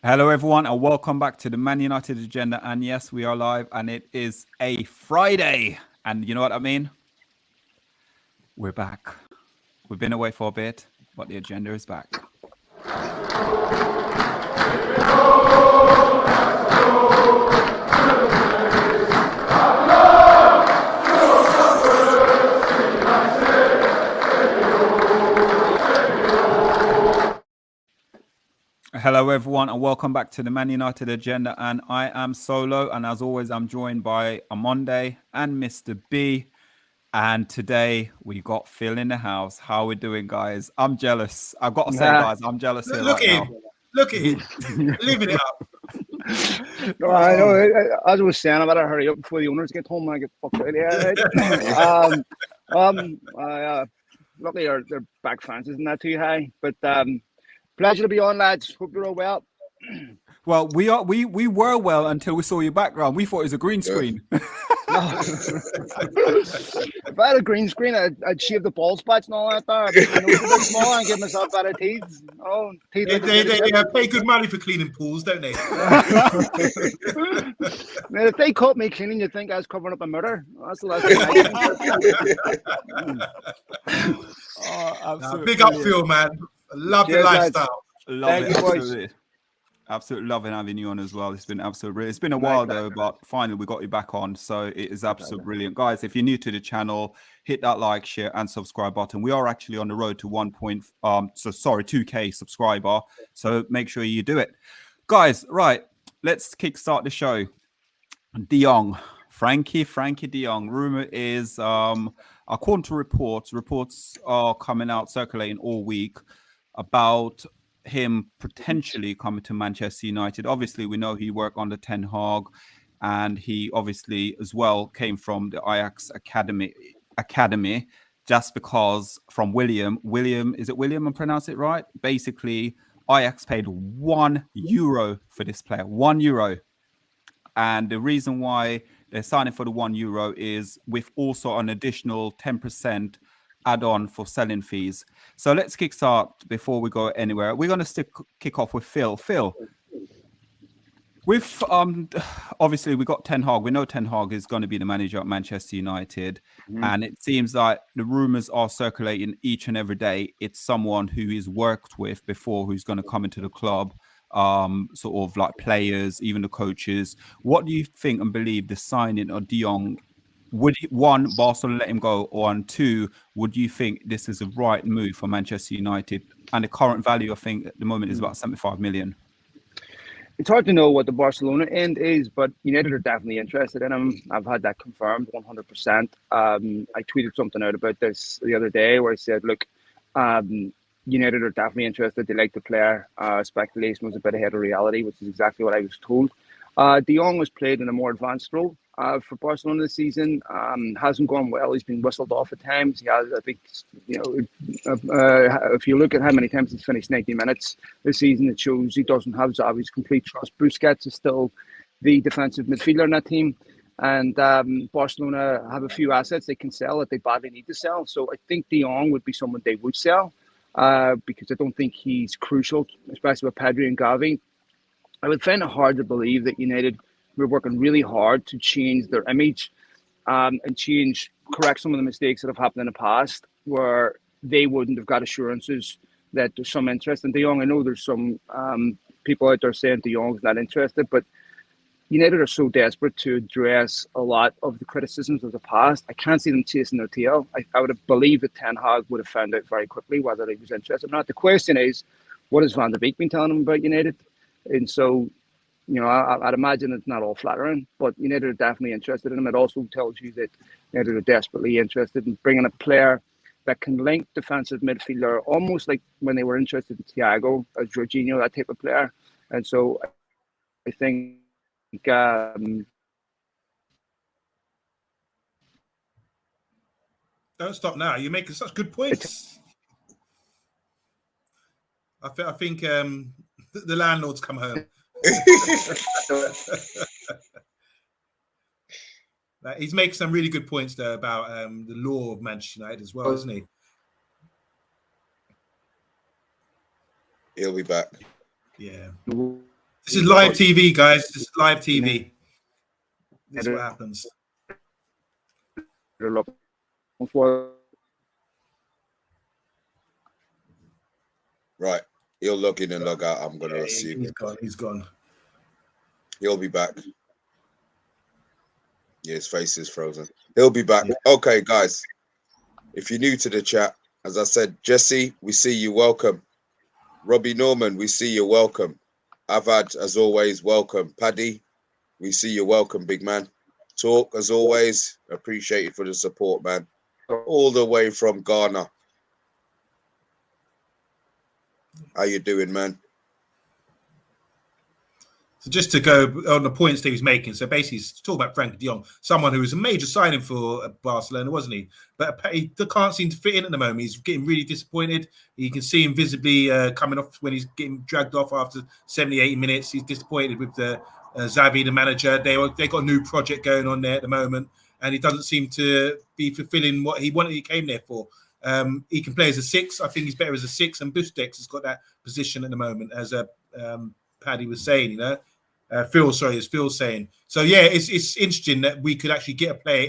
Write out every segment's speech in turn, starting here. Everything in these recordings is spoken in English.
Hello, everyone, and welcome back to the Man United Agenda. And yes, we are live, and it is a Friday. And you know what I mean? We're back. We've been away for a bit, but the agenda is back. Hello, everyone, and welcome back to the Man United Agenda. And I am Solo, and as always, I'm joined by OMONDI and Mr. B. And today we got Phil in the house. How we doing, guys? I'm jealous. I've got to say, guys, I'm jealous here Look right at him. now. Look at him. Living it up. No, I know. As I was saying, I better hurry up before the owners get home and I get fucked out of here. Right? Luckily, their back fence isn't that too high. But pleasure to be on, lads. Hope you're all well. Well, we were well until we saw your background. We thought it was a green screen. If I had a green screen, I'd shave the ball spots and all that there. I'd make my nose a bit smaller and give myself better teeth. Oh, teeth They pay good money for cleaning pools, don't they? Man, if they caught me cleaning, you'd think I was covering up a murder. That's the last thing. Oh, absolutely. Big up, Phil, man. Love the lifestyle. Love it, absolutely. Absolutely loving having you on as well. It's been absolutely brilliant. It's been a while though, but finally we got you back on. So it is absolutely brilliant. Guys, if you're new to the channel, hit that like, share, and subscribe button. We are actually on the road to 2K subscriber. So make sure you do it. Guys, right. Let's kickstart the show. De Jong. Frenkie de Jong. Rumor is according to reports are coming out circulating all week about him potentially coming to Manchester United. Obviously, we know he worked under Ten Hag, and he obviously as well came from the Ajax academy. Just because from William, is it William? I pronounce it right. Basically, Ajax paid €1 for this player, €1, and the reason why they're signing for the €1 is with also an additional 10% add-on for selling fees. So let's kickstart before we go anywhere. We're going to kick off with Phil. Phil, with obviously we got Ten Hag. We know Ten Hag is going to be the manager at Manchester United, and it seems like the rumors are circulating each and every day. It's someone who he's worked with before who's going to come into the club. Sort of like players, even the coaches. What do you think and believe the signing of De Jong? Would one, Barcelona let him go, or two, would you think this is a right move for Manchester United? And the current value, I think, at the moment is about 75 million. It's hard to know what the Barcelona end is, but United are definitely interested in him. I've had that confirmed 100%. I tweeted something out about this the other day where I said, look, United are definitely interested. They like the player. Speculation was a bit ahead of reality, which is exactly what I was told. De Jong was played in a more advanced role for Barcelona this season. Hasn't gone well. He's been whistled off at times. He has, I think, if you look at how many times he's finished 90 minutes this season, it shows he doesn't have Xavi's complete trust. Busquets is still the defensive midfielder in that team. And Barcelona have a few assets they can sell that they badly need to sell. So I think De Jong would be someone they would sell because I don't think he's crucial, especially with Pedri and Gavi. I would find it hard to believe that United were working really hard to change their image and correct some of the mistakes that have happened in the past where they wouldn't have got assurances that there's some interest in De Jong. I know there's some people out there saying De Jong's not interested, but United are so desperate to address a lot of the criticisms of the past. I can't see them chasing their tail. I would have believed that Ten Hag would have found out very quickly whether he was interested or not. The question is, what has Van de Beek been telling him about United? And so, I'd imagine it's not all flattering, but United are definitely interested in him. It also tells you that United are desperately interested in bringing a player that can link defensive midfielder, almost like when they were interested in Thiago, as Jorginho, that type of player. And so I think Don't stop now. You're making such good points. I think the landlord's come home. He's making some really good points there about the law of Manchester United as well, isn't he? He'll be back. Yeah. This is live TV, guys. This is live TV. This is what happens. Right. He'll log in and log out. I'm going to assume. He's gone. He's gone. He'll be back. Yeah, his face is frozen. He'll be back. Yeah. Okay, guys. If you're new to the chat, as I said, Jesse, we see you. Welcome. Robbie Norman, we see you. Welcome. Avad, as always, welcome. Paddy, we see you. Welcome, big man. Talk, as always, appreciate it for the support, man. All the way from Ghana. How you doing, man? So just to go on the points that he's making, so basically he's talking about Frenkie de Jong, someone who was a major signing for Barcelona, wasn't he? But he can't seem to fit in at the moment. He's getting really disappointed. You can see him visibly coming off when he's getting dragged off after 70, 80 minutes. He's disappointed with the Xavi, the manager. They got a new project going on there at the moment, and he doesn't seem to be fulfilling what he wanted. He came there for. He can play as a 6. I think he's better as a 6, and Busquets has got that position at the moment, as Paddy was saying, you know. Phil, sorry, as Phil's saying. So, yeah, it's interesting that we could actually get a player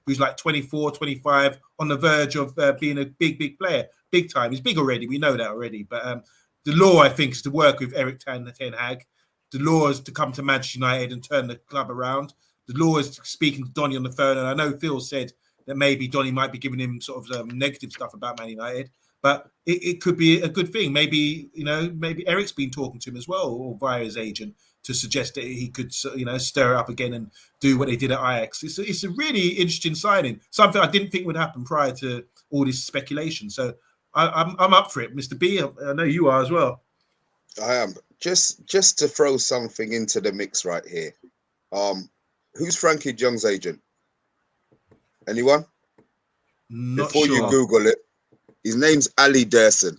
who's like 24, 25, on the verge of being a big player, big time. He's big already. We know that already. But the law, I think, is to work with Erik ten Hag. The law is to come to Manchester United and turn the club around. The law is speaking to Donny on the phone. And I know Phil said that maybe Donny might be giving him sort of negative stuff about Man United. But it could be a good thing. Maybe, you know, maybe Eric's been talking to him as well, or via his agent, to suggest that he could, you know, stir it up again and do what they did at Ajax. It's a really interesting signing. Something I didn't think would happen prior to all this speculation. So I'm up for it, Mr. B. I know you are as well. I am. Just to throw something into the mix right here. Who's Frenkie de Jong's agent? Anyone? Not Before sure. you Google it, his name's Ali Derson.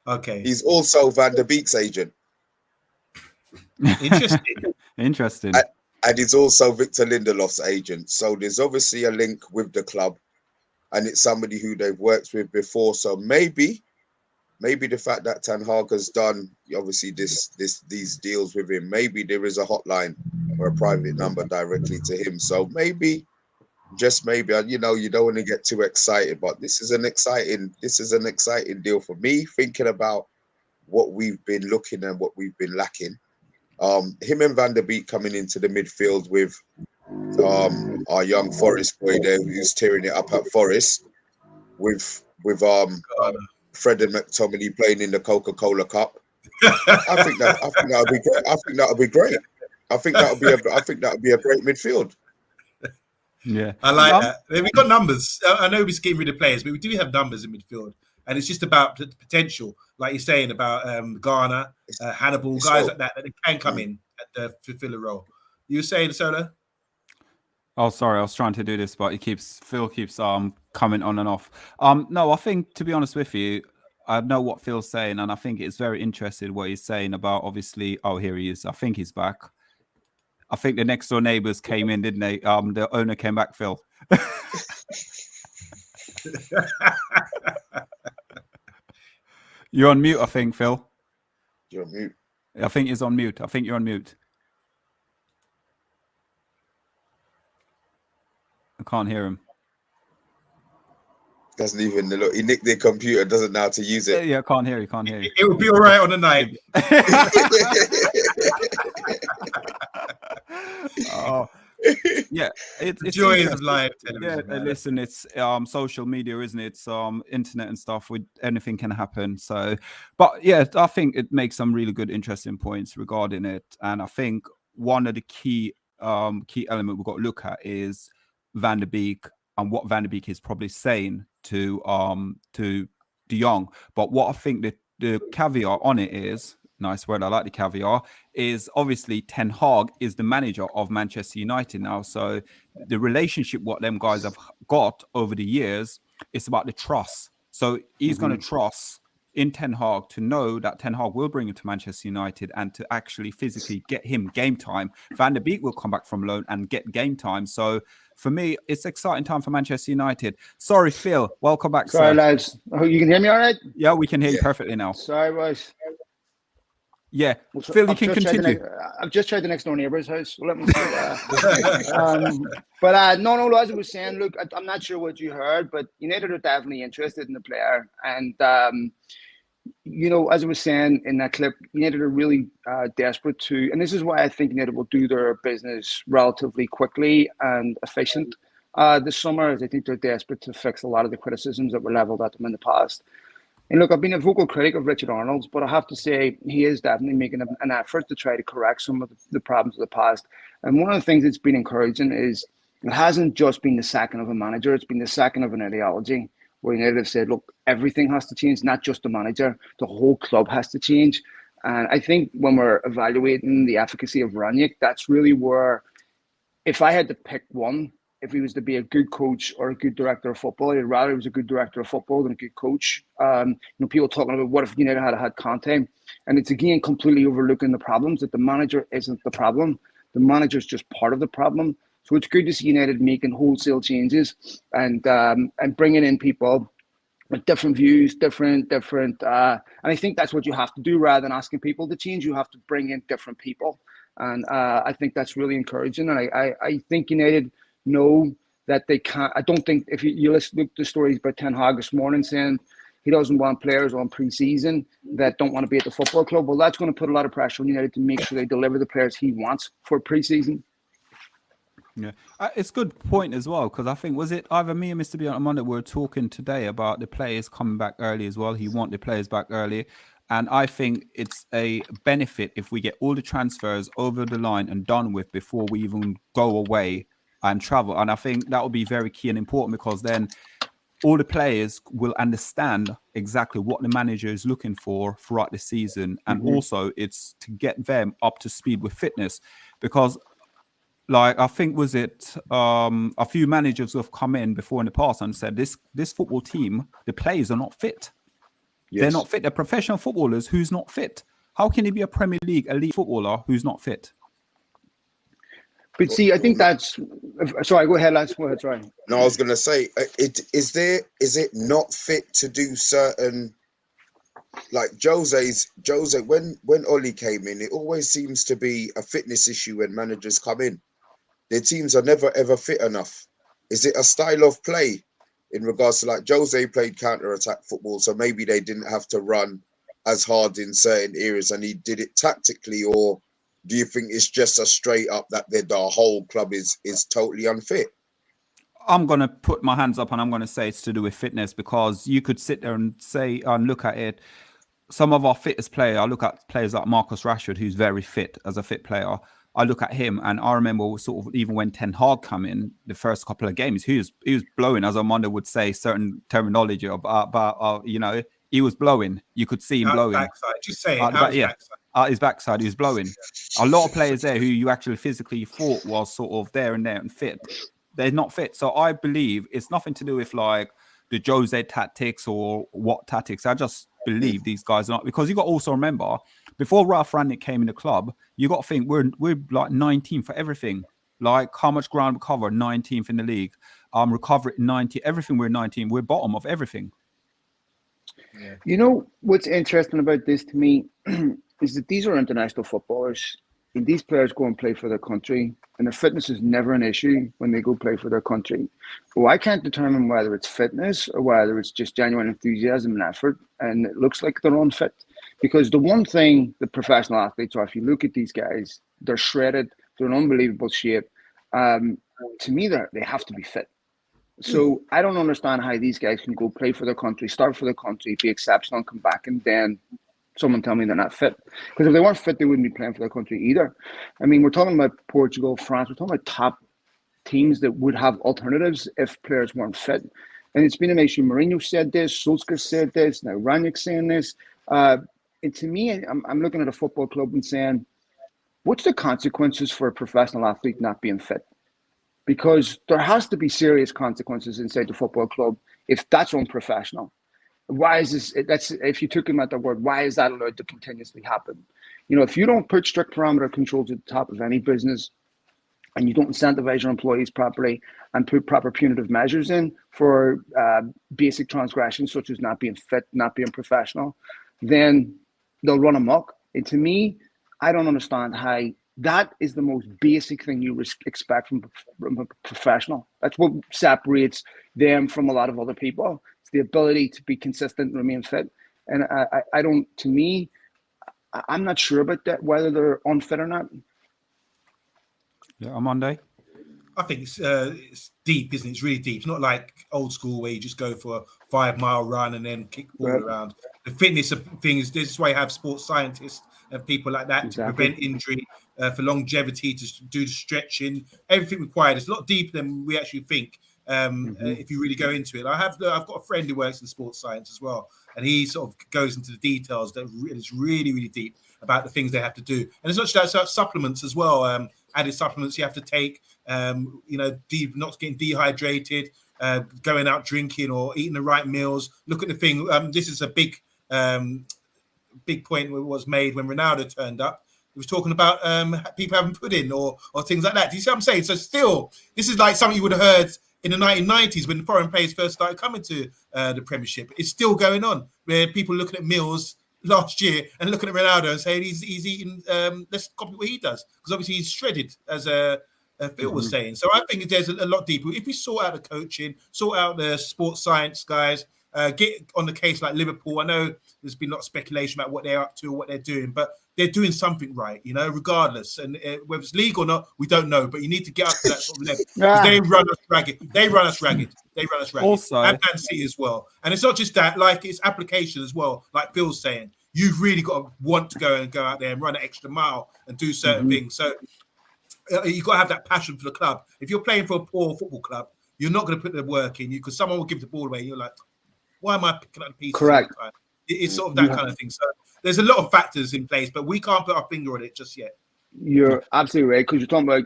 Okay. He's also Van der Beek's agent. Interesting. Interesting. And he's also Victor Lindelof's agent. So there's obviously a link with the club, and it's somebody who they've worked with before. So maybe the fact that Ten Hag has done obviously these deals with him, maybe there is a hotline or a private number directly to him. So maybe, just maybe, you know, you don't want to get too excited, but this is an exciting deal for me, thinking about what we've been looking and what we've been lacking. Him and Van der Beek coming into the midfield with our young Forest boy there who's tearing it up at Forest, with Fred and McTominay playing in the Coca-Cola Cup. I think that'll be great. I think that'll be great. I think that'll be a great midfield. Yeah, I like that. We've got numbers. I know we're getting rid of players, but we do have numbers in midfield, and it's just about the potential, like you're saying about Ghana, Hannibal, guys like that they can come in at fulfill a role. You were saying, Solo? Oh, sorry, I was trying to do this, but Phil keeps coming on and off. No, I think, to be honest with you, I know what Phil's saying, and I think it's very interesting what he's saying about, obviously. Oh, here he is. I think he's back. I think the next door neighbors came in, didn't they? The owner came back, Phil. You're on mute, I think, Phil. You're on mute. I think he's on mute. I think you're on mute. I can't hear him. Doesn't even look. He nicked their computer. Doesn't know how to use it. Yeah, can't hear you. Can't hear you. It would be all right on the night. Oh, yeah, it's joys of live television. Yeah, listen, it's social media, isn't it? It's internet and stuff. With anything can happen. So, but yeah, I think it makes some really good, interesting points regarding it. And I think one of the key element we've got to look at is Van der Beek and what Van der Beek is probably saying to De Jong. But what I think that the caveat on it is, nice word, I like the caveat, is obviously Ten Hag is the manager of Manchester United now. So the relationship what them guys have got over the years, it's about the trust. So he's going to trust in Ten Hag to know that Ten Hag will bring him to Manchester United and to actually physically get him game time. Van der Beek will come back from loan and get game time. So for me, it's exciting time for Manchester United. Sorry, Phil. Welcome back, Sorry, sir. lads. Oh, you can hear me all right? Yeah, we can hear you perfectly now. Sorry, boys. Yeah, Well, so Phil, you can continue. I've just tried the next door neighbour's house. So let me see. No, as I was saying, look, I'm not sure what you heard, but United are definitely interested in the player. And, as I was saying in that clip, United are really desperate to, and this is why I think United will do their business relatively quickly and efficient this summer, as I think they're desperate to fix a lot of the criticisms that were levelled at them in the past. And look, I've been a vocal critic of Richard Arnold's, but I have to say he is definitely making an effort to try to correct some of the problems of the past. And one of the things that's been encouraging is it hasn't just been the sacking of a manager, it's been the sacking of an ideology where United have said, look, everything has to change, not just the manager, the whole club has to change. And I think when we're evaluating the efficacy of Rangnick, that's really where, if I had to pick one, if he was to be a good coach or a good director of football, I'd rather he was a good director of football than a good coach. People talking about what if United had Conte, and it's again completely overlooking the problems, that the manager isn't the problem. The manager's just part of the problem. So it's good to see United making wholesale changes and bringing in people with different views, different. And I think that's what you have to do rather than asking people to change. You have to bring in different people, and I think that's really encouraging. And I think United know that they can't. I don't think if you listen to the stories about Ten Hag this morning saying he doesn't want players on pre-season that don't want to be at the football club. Well, that's going to put a lot of pressure on United to make sure they deliver the players he wants for pre-season. Yeah, it's a good point as well, because I think, was it either me or Mr. B on Monday, we were talking today about the players coming back early as well. He want the players back early. And I think it's a benefit if we get all the transfers over the line and done with before we even go away and travel. And I think that will be very key and important, because then all the players will understand exactly what the manager is looking for throughout the season. And also it's to get them up to speed with fitness, because like, I think, was it a few managers who have come in before in the past and said this football team, the players are not fit. Yes. They're not fit. They're professional footballers who's not fit. How can he be a Premier League elite footballer who's not fit? But see, I think that's... Sorry, go ahead, lads. Go ahead, sorry. No, I was going to say, is it not fit to do certain... Like Jose, when Oli came in, it always seems to be a fitness issue when managers come in. Their teams are never, ever fit enough. Is it a style of play in regards to, like, Jose played counter-attack football, so maybe they didn't have to run as hard in certain areas and he did it tactically? Or do you think it's just a straight up that the whole club is totally unfit? I'm going to put my hands up and I'm going to say it's to do with fitness, because you could sit there and say and look at it. Some of our fittest players, I look at players like Marcus Rashford, who's very fit as a fit player. I look at him and I remember sort of even when Ten Hag come in the first couple of games, he was blowing, as Armando would say, certain terminology about he was blowing. You could see him blowing. Backside. Just say it. His backside, he was blowing. A lot of players there who you actually physically thought was sort of there and fit, they're not fit. So I believe it's nothing to do with like the Jose tactics or what tactics. I just believe these guys are not, because you got to also remember, before Ralph Rangnick came in the club, you got to think we're like 19th for everything. Like how much ground we cover, 19th in the league. Recover it 90, everything we're 19. We're bottom of everything. Yeah. You know what's interesting about this to me is that these are international footballers, and these players go and play for their country, and their fitness is never an issue when they go play for their country. So I can't determine whether it's fitness or whether it's just genuine enthusiasm and effort, and it looks like they're unfit. Because the one thing the professional athletes are, if you look at these guys, they're shredded, they're in unbelievable shape. To me, they have to be fit. So I don't understand how these guys can go play for their country, start for their country, be exceptional, and come back, and then someone tell me they're not fit. Because if they weren't fit, they wouldn't be playing for their country either. I mean, we're talking about Portugal, France, we're talking about top teams that would have alternatives if players weren't fit. And it's been an issue. Mourinho said this, Solskjaer said this, now Rangnick's saying this. And to me, I'm looking at a football club and saying, what's the consequences for a professional athlete not being fit? Because there has to be serious consequences inside the football club if that's unprofessional. Why is this? That's if you took him at their word. Why is that allowed to continuously happen? You know, if you don't put strict parameter controls at the top of any business, and you don't incentivize your employees properly and put proper punitive measures in for basic transgressions such as not being fit, not being professional, then they'll run amok. And to me, I don't understand how that is the most basic thing you expect from a professional. That's what separates them from a lot of other people. It's the ability to be consistent and remain fit. And I don't, to me, I'm not sure about that, whether they're unfit or not. Yeah, OMONDI. I think it's deep, isn't it? It's really deep. It's not like old school where you just go for a 5-mile run and then kick the ball around. The fitness of things, this is why you have sports scientists and people like that to prevent injury, for longevity, to do the stretching, everything required. It's a lot deeper than we actually think. If you really go into it, I've got a friend who works in sports science as well, and he sort of goes into the details that is really, really deep about the things they have to do. And it's not just that, supplements as well. Added supplements you have to take, not getting dehydrated, going out drinking or eating the right meals. Look at the thing. This is a big point that was made when Ronaldo turned up. He was talking about people having pudding or things like that. Do you see what I'm saying? So still, this is like something you would have heard in the 1990s when foreign players first started coming to the Premiership. It's still going on, where people looking at meals last year and looking at Ronaldo and saying he's eating, let's copy what he does, because obviously he's shredded, as Phil was saying. So I think there's a lot deeper. If we sort out the coaching, sort out the sports science guys, get on the case like Liverpool. I know there's been a lot of speculation about what they're up to or what they're doing, but they're doing something right, regardless. And whether it's legal or not, we don't know. But you need to get up to that sort of level. They run us ragged. They run us ragged. Also, and Man City as well. And it's not just that, like it's application as well. Like Phil's saying, you've really got to want to go out there and run an extra mile and do certain things. So you've got to have that passion for the club. If you're playing for a poor football club, you're not going to put the work in, because someone will give the ball away. And you're like, why am I picking up the pieces? Correct. It's sort of that kind of thing. So there's a lot of factors in place, but we can't put our finger on it just yet. You're absolutely right, because you're talking about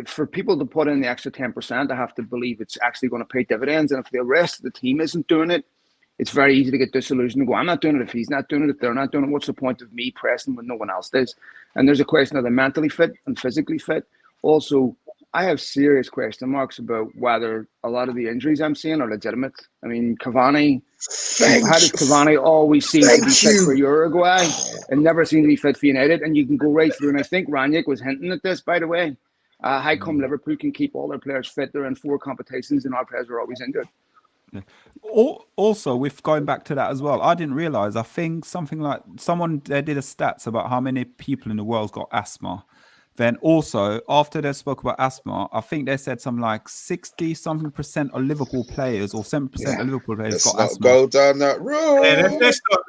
for people to put in the extra 10%, I have to believe it's actually going to pay dividends. And if the rest of the team isn't doing it, it's very easy to get disillusioned and go, I'm not doing it if he's not doing it, if they're not doing it. What's the point of me pressing when no one else does? And there's a question of the mentally fit and physically fit. Also, I have serious question marks about whether a lot of the injuries I'm seeing are legitimate. I mean, Cavani, how does Cavani always seem to be fit for Uruguay and never seem to be fit for United? And you can go right through, and I think Ranić was hinting at this, by the way. How come Liverpool can keep all their players fit? They're in 4 competitions and our players are always injured. Yeah. Also, with going back to that as well, I didn't realize, I think something like they did a stats about how many people in the world got asthma. Then also, after they spoke about asthma, I think they said something like 60-something% of Liverpool players or 7% of Liverpool players got asthma. Go down that road. Yeah, let's start.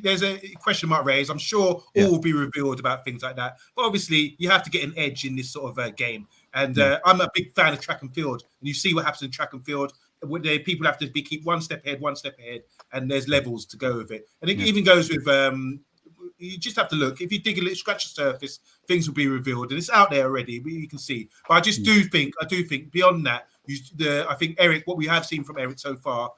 There's a question mark raised. I'm sure all will be revealed about things like that. But obviously, you have to get an edge in this sort of game. And I'm a big fan of track and field. And you see what happens in track and field. People have to keep one step ahead, and there's levels to go with it. And it even goes with you just have to look. If you dig a little, scratch the surface, things will be revealed, and it's out there already. You can see. But I do think beyond that, I think Eric, what we have seen from Eric so far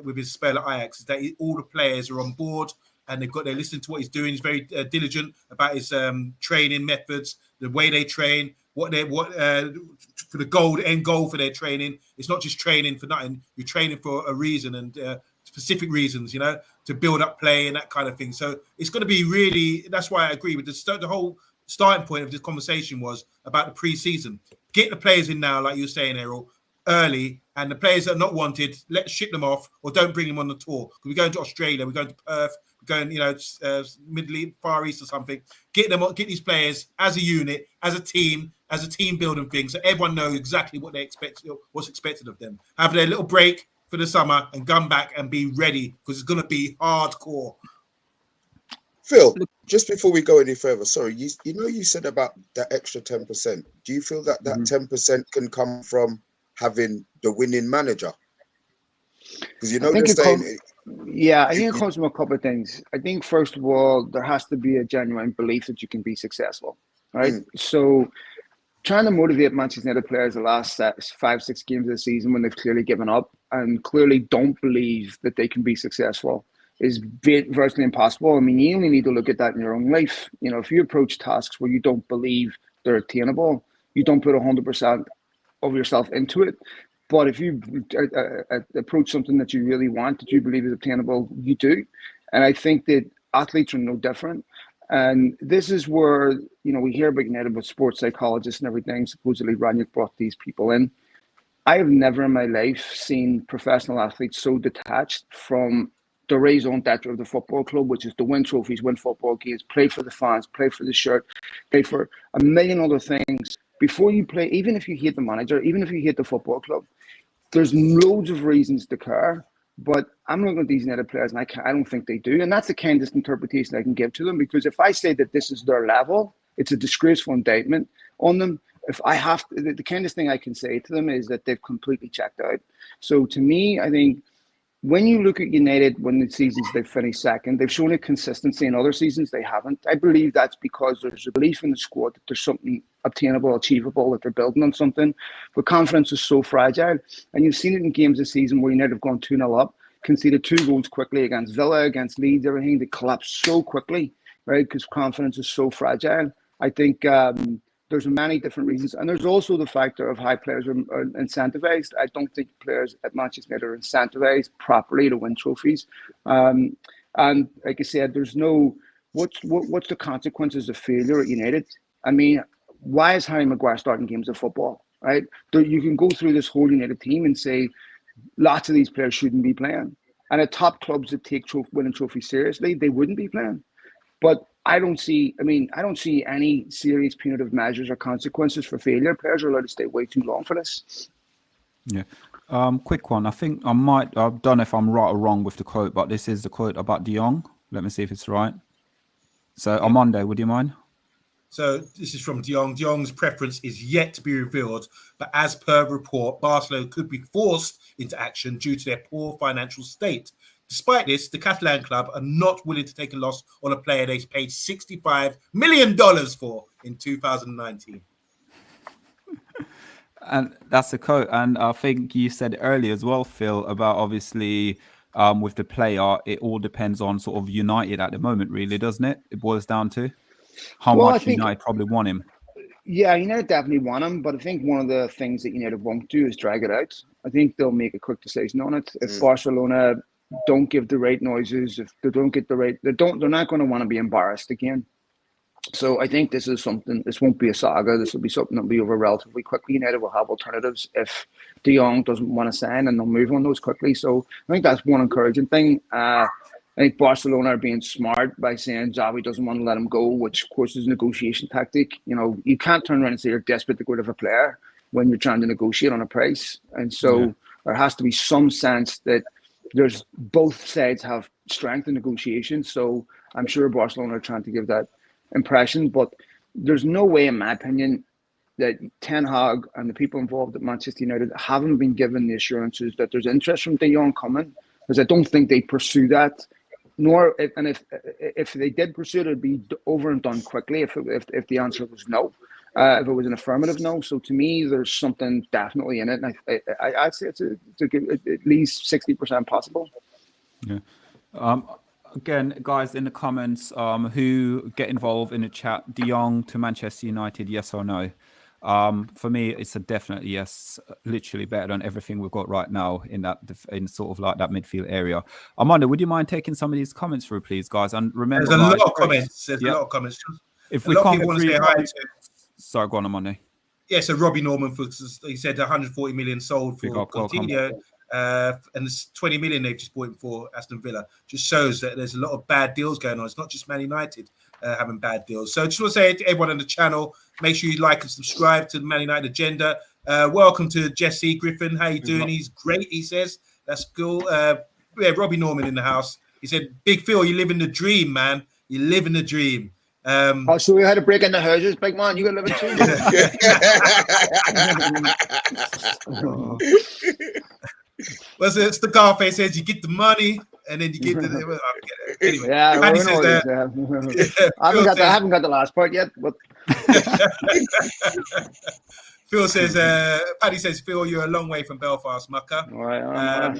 with his spell at Ajax, is that all the players are on board and they're listening to what he's doing. He's very diligent about his training methods, the way they train, what for the end goal for their training. It's not just training for nothing. You're training for a reason and specific reasons, to build up play and that kind of thing. So it's going to be really. That's why I agree with the whole starting point of this conversation was about the pre-season. Get the players in now, like you were saying, Errol, early, and the players that are not wanted, let's ship them off or don't bring them on the tour. We're going to Australia, we're going to Perth, we're going, Middle East, Far East or something. Get these players as a unit, as a team building thing, so everyone knows exactly what they expect, what's expected of them. Have their little break for the summer and come back and be ready, because it's going to be hardcore. Phil, just before we go any further, sorry, you said about that extra 10%. Do you feel that 10% can come from having the winning manager? Because I think it comes from a couple of things. I think, first of all, there has to be a genuine belief that you can be successful, right? So trying to motivate Manchester United players the last 5-6 games of the season when they've clearly given up and clearly don't believe that they can be successful is virtually impossible. I mean, you only need to look at that in your own life. If you approach tasks where you don't believe they're attainable, you don't put 100% of yourself into it. But if you approach something that you really want, that you believe is obtainable, you do. And I think that athletes are no different. And this is where, we hear about United with sports psychologists and everything. Supposedly Ranić brought these people in. I have never in my life seen professional athletes so detached from the raison d'etre of the football club, which is to win trophies, win football games, play for the fans, play for the shirt, play for a million other things. Before you play, even if you hate the manager, even if you hate the football club, there's loads of reasons to care. But I'm looking at these United players, and I don't think they do. And that's the kindest interpretation I can give to them, because if I say that this is their level, it's a disgraceful indictment on them. If I have to, the kindest thing I can say to them is that they've completely checked out. So to me, I think when you look at United, when the seasons they've finished second, they've shown a consistency. In other seasons, they haven't. I believe that's because there's a belief in the squad that there's something obtainable, achievable, that they're building on something. But confidence is so fragile. And you've seen it in games this season where United have gone 2-0 up, conceded 2 goals quickly against Villa, against Leeds, everything. They collapse so quickly, right? Because confidence is so fragile. I think there's many different reasons. And there's also the factor of how players are incentivized. I don't think players at Manchester United are incentivized properly to win trophies. And like I said, there's no, what's the consequences of failure at United? I mean, why is Harry Maguire starting games of football, right? You can go through this whole United team and say lots of these players shouldn't be playing. And at top clubs that take winning trophies seriously, they wouldn't be playing. But I don't see any serious punitive measures or consequences for failure. Players are allowed to stay way too long for this. Yeah. Quick one. I think I don't know if I'm right or wrong with the quote, but this is the quote about De Jong. Let me see if it's right. So, Armando, would you mind? So this is from De Jong. De Jong's preference is yet to be revealed, but as per report, Barcelona could be forced into action due to their poor financial state. Despite this, the Catalan club are not willing to take a loss on a player they paid $65 million for in 2019. And that's a quote. And I think you said earlier as well, Phil, about obviously with the player, it all depends on sort of United at the moment, really, doesn't it? It boils down to how much United probably want him. Yeah, United definitely want him, but I think one of the things that United won't do is drag it out. I think they'll make a quick decision on it. If Barcelona don't give the right noises, if they don't get the right, they're not going to want to be embarrassed again. So I think this won't be a saga. This will be something that'll be over relatively quickly. United will have alternatives if De Jong doesn't want to sign, and they'll move on those quickly. So I think that's one encouraging thing. I think Barcelona are being smart by saying Xavi doesn't want to let him go, which of course is a negotiation tactic. You can't turn around and say you're desperate to get rid of a player when you're trying to negotiate on a price. And so there has to be some sense that there's both sides have strength in negotiation. So I'm sure Barcelona are trying to give that impression, but there's no way, in my opinion, that Ten Hag and the people involved at Manchester United haven't been given the assurances that there's interest from De Jong coming, because I don't think they pursue that. If they did pursue it, it'd be over and done quickly. If the answer was no, if it was an affirmative no. So to me, there's something definitely in it, and I'd say it's at least 60% possible. Yeah. Again, guys, in the comments, who get involved in the chat, De Jong to Manchester United, yes or no? For me, it's a definite yes. Literally better than everything we've got right now in sort of like that midfield area. Armando, would you mind taking some of these comments through, please, guys? And remember, there's a lot of comments. There's a lot of comments. If a lot of people want to say hi to. Sorry, go on, Armando. Yeah, so Robbie Norman, he said 140 million sold for Coutinho. And there's 20 million they've just bought him for Aston Villa. Just shows that there's a lot of bad deals going on. It's not just Man United having bad deals. So I just want to say to everyone on the channel, make sure you like and subscribe to the Man United Agenda. Welcome to Jesse Griffin. How you doing? He's great, he says. That's cool. Robbie Norman in the house. He said, Big Phil, you live in the dream, man. You live in the dream. I'll show you how to break into houses, big man. You got to live in too. Well, it's the Garface says you get the money and then you get the. Anyway, yeah, Paddy says that. I haven't got the last part yet. But Phil says, Paddy says, Phil, you're a long way from Belfast, Mucker. All right. All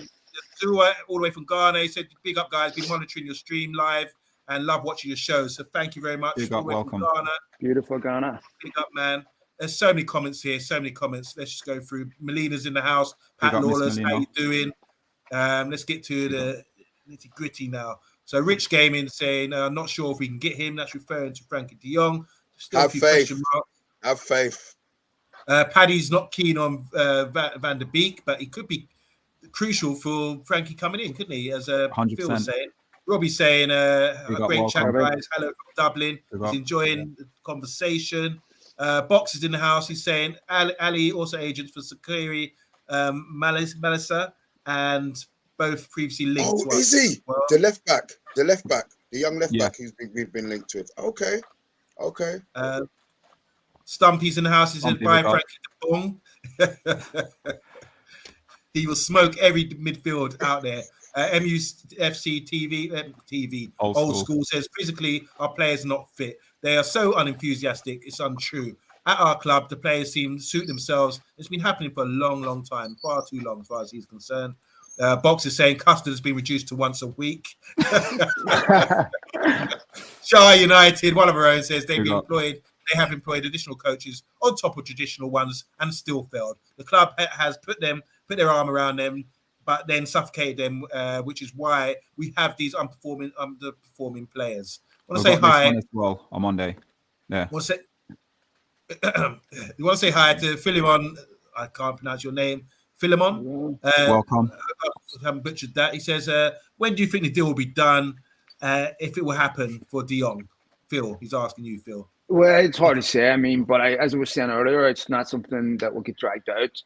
the way from Ghana. He said, big up, guys. Been monitoring your stream live and love watching your shows. So thank you very much. Big up, welcome. Ghana. Beautiful Ghana. Big up, man. There's so many comments here, so many comments. Let's just go through. Melina's in the house. Pat Lawless, how you doing? Let's get to the nitty-gritty now. So Rich Gaming saying, not sure if we can get him. That's referring to Frenkie de Jong. Still Have a few faith. question marks. Have faith. Paddy's not keen on Van der Beek, but he could be crucial for Frankie coming in, couldn't he? As Phil 100%. was saying. Robbie saying, a great chat, guys. Hello from Dublin. He's enjoying the conversation. Box is in the house. He's saying, Ali, also agents for Sakiri Malisa, and both previously linked to us. Oh, is he? Well, The left back, the young left back we've been linked with. Okay. Stumpy's in the house. He's in by Frenkie de Jong. He will smoke every midfield out there. MUFC TV old school says physically our players are not fit. They are so unenthusiastic. It's untrue. At our club, the players seem to suit themselves. It's been happening for a long time, far too long as far as he's concerned. Box is saying custard has been reduced to once a week. SHAH United, one of our own, says they have employed additional coaches on top of traditional ones and still failed. The club has put their arm around them, but then suffocated them, which is why we have these underperforming players. I want to say hi as well on Monday. Yeah. You want to say hi to Philemon? I can't pronounce your name. Philemon. Welcome. I haven't butchered that. He says, when do you think the deal will be done? If it will happen for De Jong? Phil, he's asking you, Phil. Well, it's hard to say. I mean, but as I was saying earlier, it's not something that will get dragged out.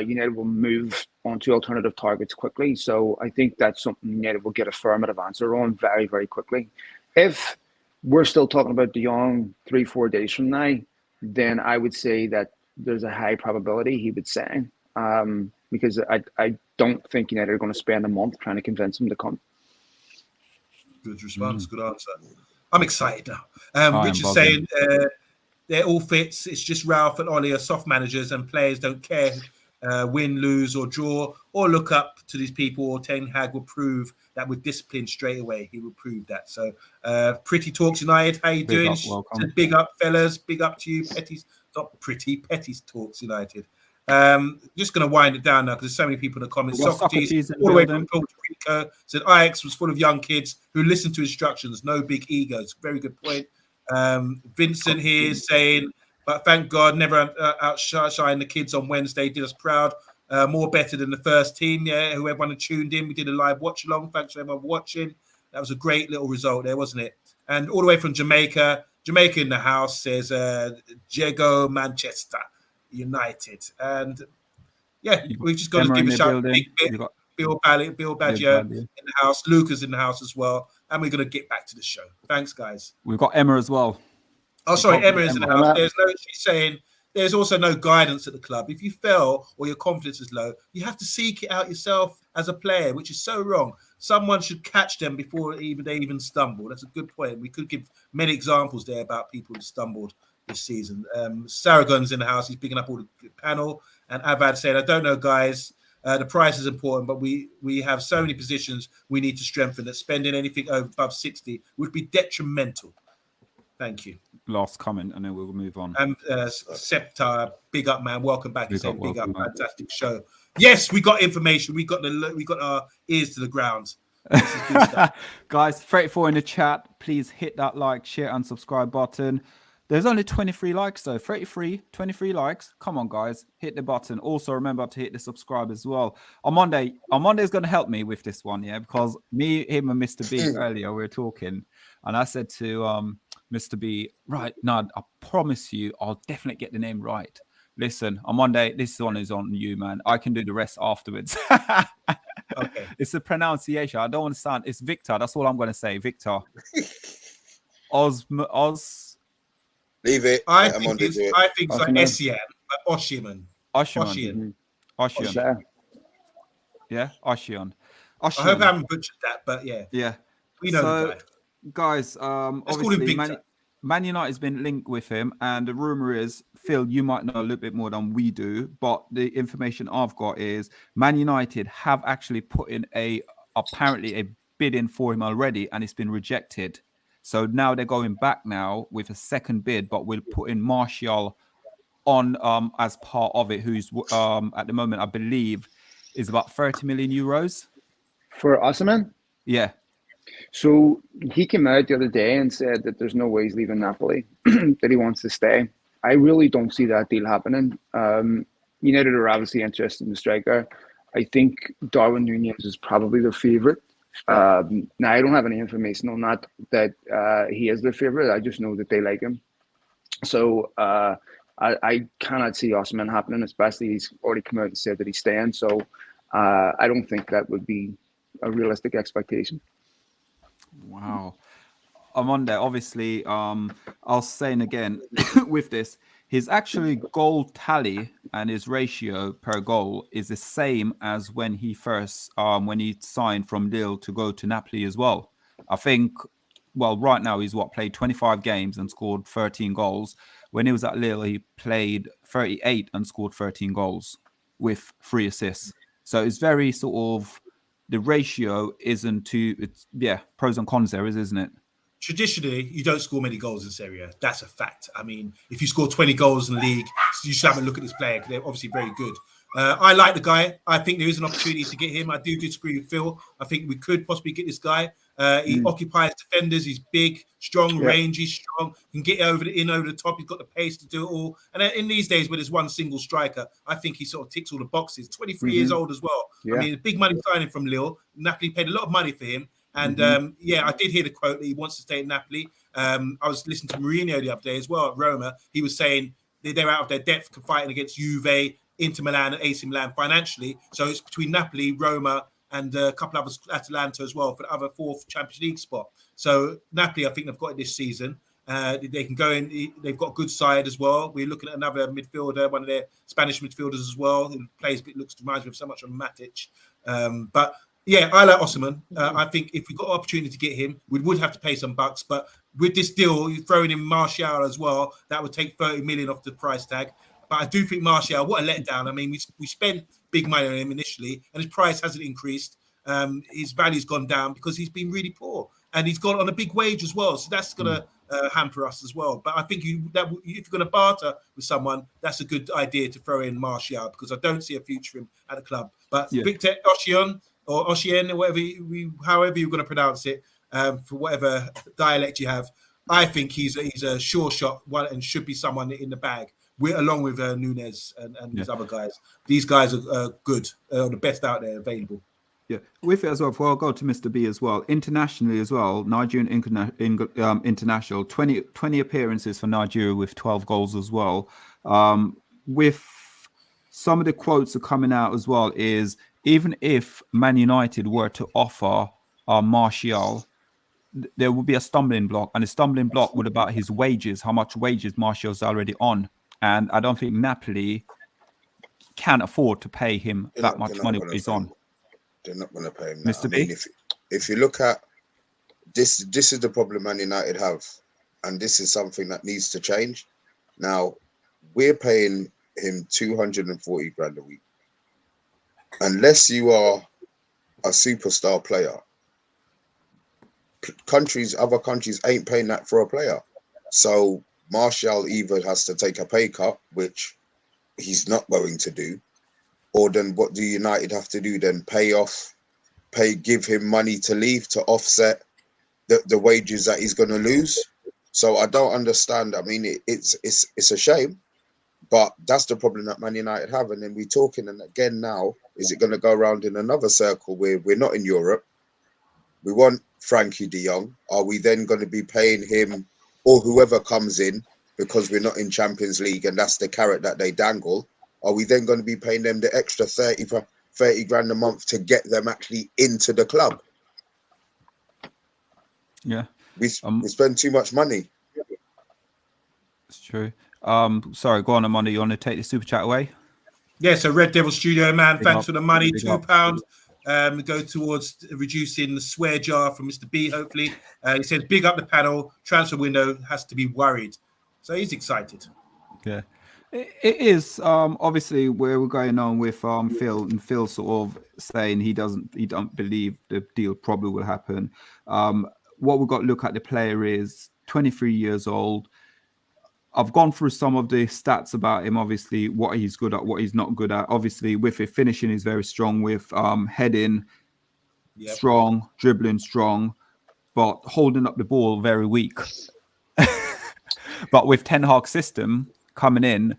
United will move on to alternative targets quickly. So I think that's something United will get a affirmative answer on very, very quickly. If we're still talking about De Jong 3-4 days from now, then I would say that there's a high probability he would sign. Because I don't think United are going to spend a month trying to convince him to come. Good response, good answer. I'm excited now. Rich is saying they're all fits. It's just Ralph and Ollie are soft managers and players don't care win, lose or draw or look up to these people. Or Ten Hag will prove that with discipline straight away. He will prove that. So Pretty Talks United, how you doing? Big up, fellas. Big up to you, Petty's. Not Pretty, Petty's Talks United. Just going to wind it down now because there's so many people in the comments. Socrates, all the way from Puerto Rico, said Ajax was full of young kids who listened to instructions, no big egos. Very good point. Vincent here saying, but thank God, never outshine the kids on Wednesday. Did us proud. More better than the first team. Yeah, who everyone had tuned in. We did a live watch along. Thanks for everyone watching. That was a great little result there, wasn't it? And all the way from Jamaica in the house says Diego Manchester United. And yeah, we've just got to give a shout out to Bill Baggio in the house, Lucas in the house as well, and we're going to get back to the show. Thanks, guys. We've got Emma as well. Oh, sorry, Emma is in the house. She's saying there's also no guidance at the club. If you fail or your confidence is low, you have to seek it out yourself as a player, which is so wrong. Someone should catch them before they even stumble. That's a good point. We could give many examples there about people who stumbled this season. Saragon's in the house. He's picking up all the panel. And Avad said, I don't know, guys. The price is important, but we have so many positions we need to strengthen that spending anything above 60 would be detrimental. Thank you. Last comment, and then we'll move on. And Septa, big up, man. Welcome back. Big up. Fantastic show. Yes, we got information. We got our ears to the ground. Guys, 34 in the chat. Please hit that like, share, and subscribe button. There's only 23 likes though. 23 likes. Come on, guys. Hit the button. Also, remember to hit the subscribe as well. On Monday is going to help me with this one, yeah? Because him and Mr. B earlier, we were talking. And I said to Mr. B, right, no, I promise you, I'll definitely get the name right. Listen, on Monday, this one is on you, man. I can do the rest afterwards. Okay. It's the pronunciation. I don't want to sound... It's Victor. That's all I'm going to say. Victor. Leave it. I think it's like Osimhen, but Osimhen. Osimhen. Yeah, Osimhen. I hope I haven't butchered that, but yeah. Yeah. We know the guy. Guys, obviously, Man United's been linked with him, and the rumor is, Phil, you might know a little bit more than we do, but the information I've got is Man United have actually put in apparently a bid in for him already, and it's been rejected. So now they're going back now with a second bid, but we'll put in Martial on as part of it, who's at the moment, I believe, is about 30 million euros. For Osimhen? Yeah. So he came out the other day and said that there's no way he's leaving Napoli, that he wants to stay. I really don't see that deal happening. United are obviously interested in the striker. I think Darwin Núñez is probably their favourite. Now, I don't have any information on that he is their favourite. I just know that they like him. So I cannot see Osimhen happening, especially he's already come out and said that he's staying. So I don't think that would be a realistic expectation. Wow. Omondi, obviously, I was saying again with this, his actually goal tally and his ratio per goal is the same as when he first, when he signed from Lille to go to Napoli as well. I think, well, right now he's played 25 games and scored 13 goals. When he was at Lille, he played 38 and scored 13 goals with 3 assists. So it's very sort of, the ratio isn't too, it's, yeah, pros and cons there, isn't it? Traditionally, you don't score many goals in Serie A. That's a fact. I mean, if you score 20 goals in the league, you should have a look at this player because they're obviously very good. I like the guy. I think there is an opportunity to get him. I do disagree with Phil. I think we could possibly get this guy. He occupies defenders. He's big, strong, rangy, strong. Can get over the top. He's got the pace to do it all. And in these days, where there's one single striker, I think he sort of ticks all the boxes. 23 years old as well. I mean, big money signing from Lille. Napoli paid a lot of money for him. And I did hear the quote that he wants to stay in Napoli. I was listening to Mourinho the other day as well at Roma. He was saying they're out of their depth fighting against Juve, Inter Milan, and AC Milan financially. So it's between Napoli, Roma, and a couple others, Atalanta as well, for the other 4th Champions League spot. So Napoli, I think they've got it this season. They can go in. They've got a good side as well. We're looking at another midfielder, one of their Spanish midfielders as well, who plays, reminds me of so much of Matic. But yeah, I like Osimhen. I think if we got an opportunity to get him, we would have to pay some bucks. But with this deal, you're throwing in Martial as well. That would take 30 million off the price tag. But I do think Martial, what a letdown. I mean, we spent big money on him initially, and his price hasn't increased. His value's gone down because he's been really poor. And he's gone on a big wage as well. So that's going to hamper us as well. But I think if you're going to barter with someone, that's a good idea to throw in Martial because I don't see a future for him at the club. But Victor Osimhen, or Osimhen, or however you're going to pronounce it, for whatever dialect you have, I think he's a sure shot and should be someone in the bag. Along with Núñez and these other guys. These guys are good, the best out there available. Yeah, with it as well, before I'll go to Mr. B as well, internationally as well, Nigerian international, 20 appearances for Nigeria with 12 goals as well. With some of the quotes are coming out as well is, even if Man United were to offer Martial, there would be a stumbling block, and the stumbling block would about his wages, how much wages Martial's already on. And I don't think Napoli can afford to pay him that much money he's on. They're not going to pay him. Mr. B? If you look at this is the problem Man United have, and this is something that needs to change. Now, we're paying him 240 grand a week. Unless you are a superstar player, other countries ain't paying that for a player. So Martial either has to take a pay cut, which he's not going to do, or then what do United have to do then? Give him money to leave to offset the wages that he's going to lose. So I don't understand. I mean, it's a shame, but that's the problem that Man United have. And then we're talking, and again now, is it going to go around in another circle where we're not in Europe? We want Frenkie de Jong. Are we then going to be paying him or whoever comes in because we're not in Champions League and that's the carrot that they dangle? Are we then going to be paying them the extra 30 grand a month to get them actually into the club? Yeah. We spend too much money. It's true. Sorry, go on, Omondi. You want to take the super chat away? Yeah, so Red Devil Studio, man, thanks up. for the money, Big £2. Go towards reducing the swear jar from Mr. B, hopefully. He says, big up the panel. Transfer window has to be worried. So he's excited. Yeah. It is obviously where we're going on with Phil, and Phil sort of saying he don't believe the deal probably will happen. What we've got to look at the player is 23 years old. I've gone through some of the stats about him, obviously, what he's good at, what he's not good at. Obviously, with it, finishing is very strong, with heading strong, dribbling strong. but holding up the ball very weak. But with Ten Hag's system coming in,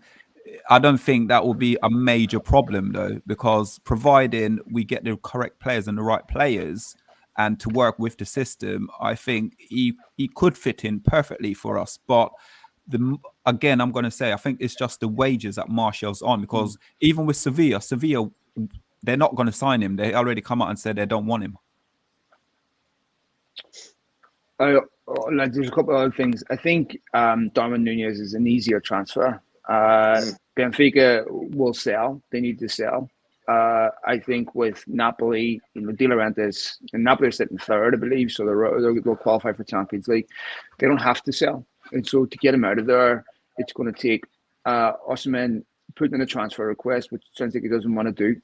I don't think that will be a major problem though, because providing we get the correct players and the right players and to work with the system, I think he could fit in perfectly for us. But again, I'm going to say, I think it's just the wages that Martial's on, because even with Sevilla, they're not going to sign him. They already come out and said they don't want him. There's a couple of other things. I think Darwin Nunez is an easier transfer. Benfica will sell. They need to sell. I think with Napoli, De Laurentiis, and Napoli are sitting third, I believe, so they'll qualify for Champions League. They don't have to sell. And so to get him out of there, it's going to take Osimhen putting in a transfer request, which sounds like he doesn't want to do.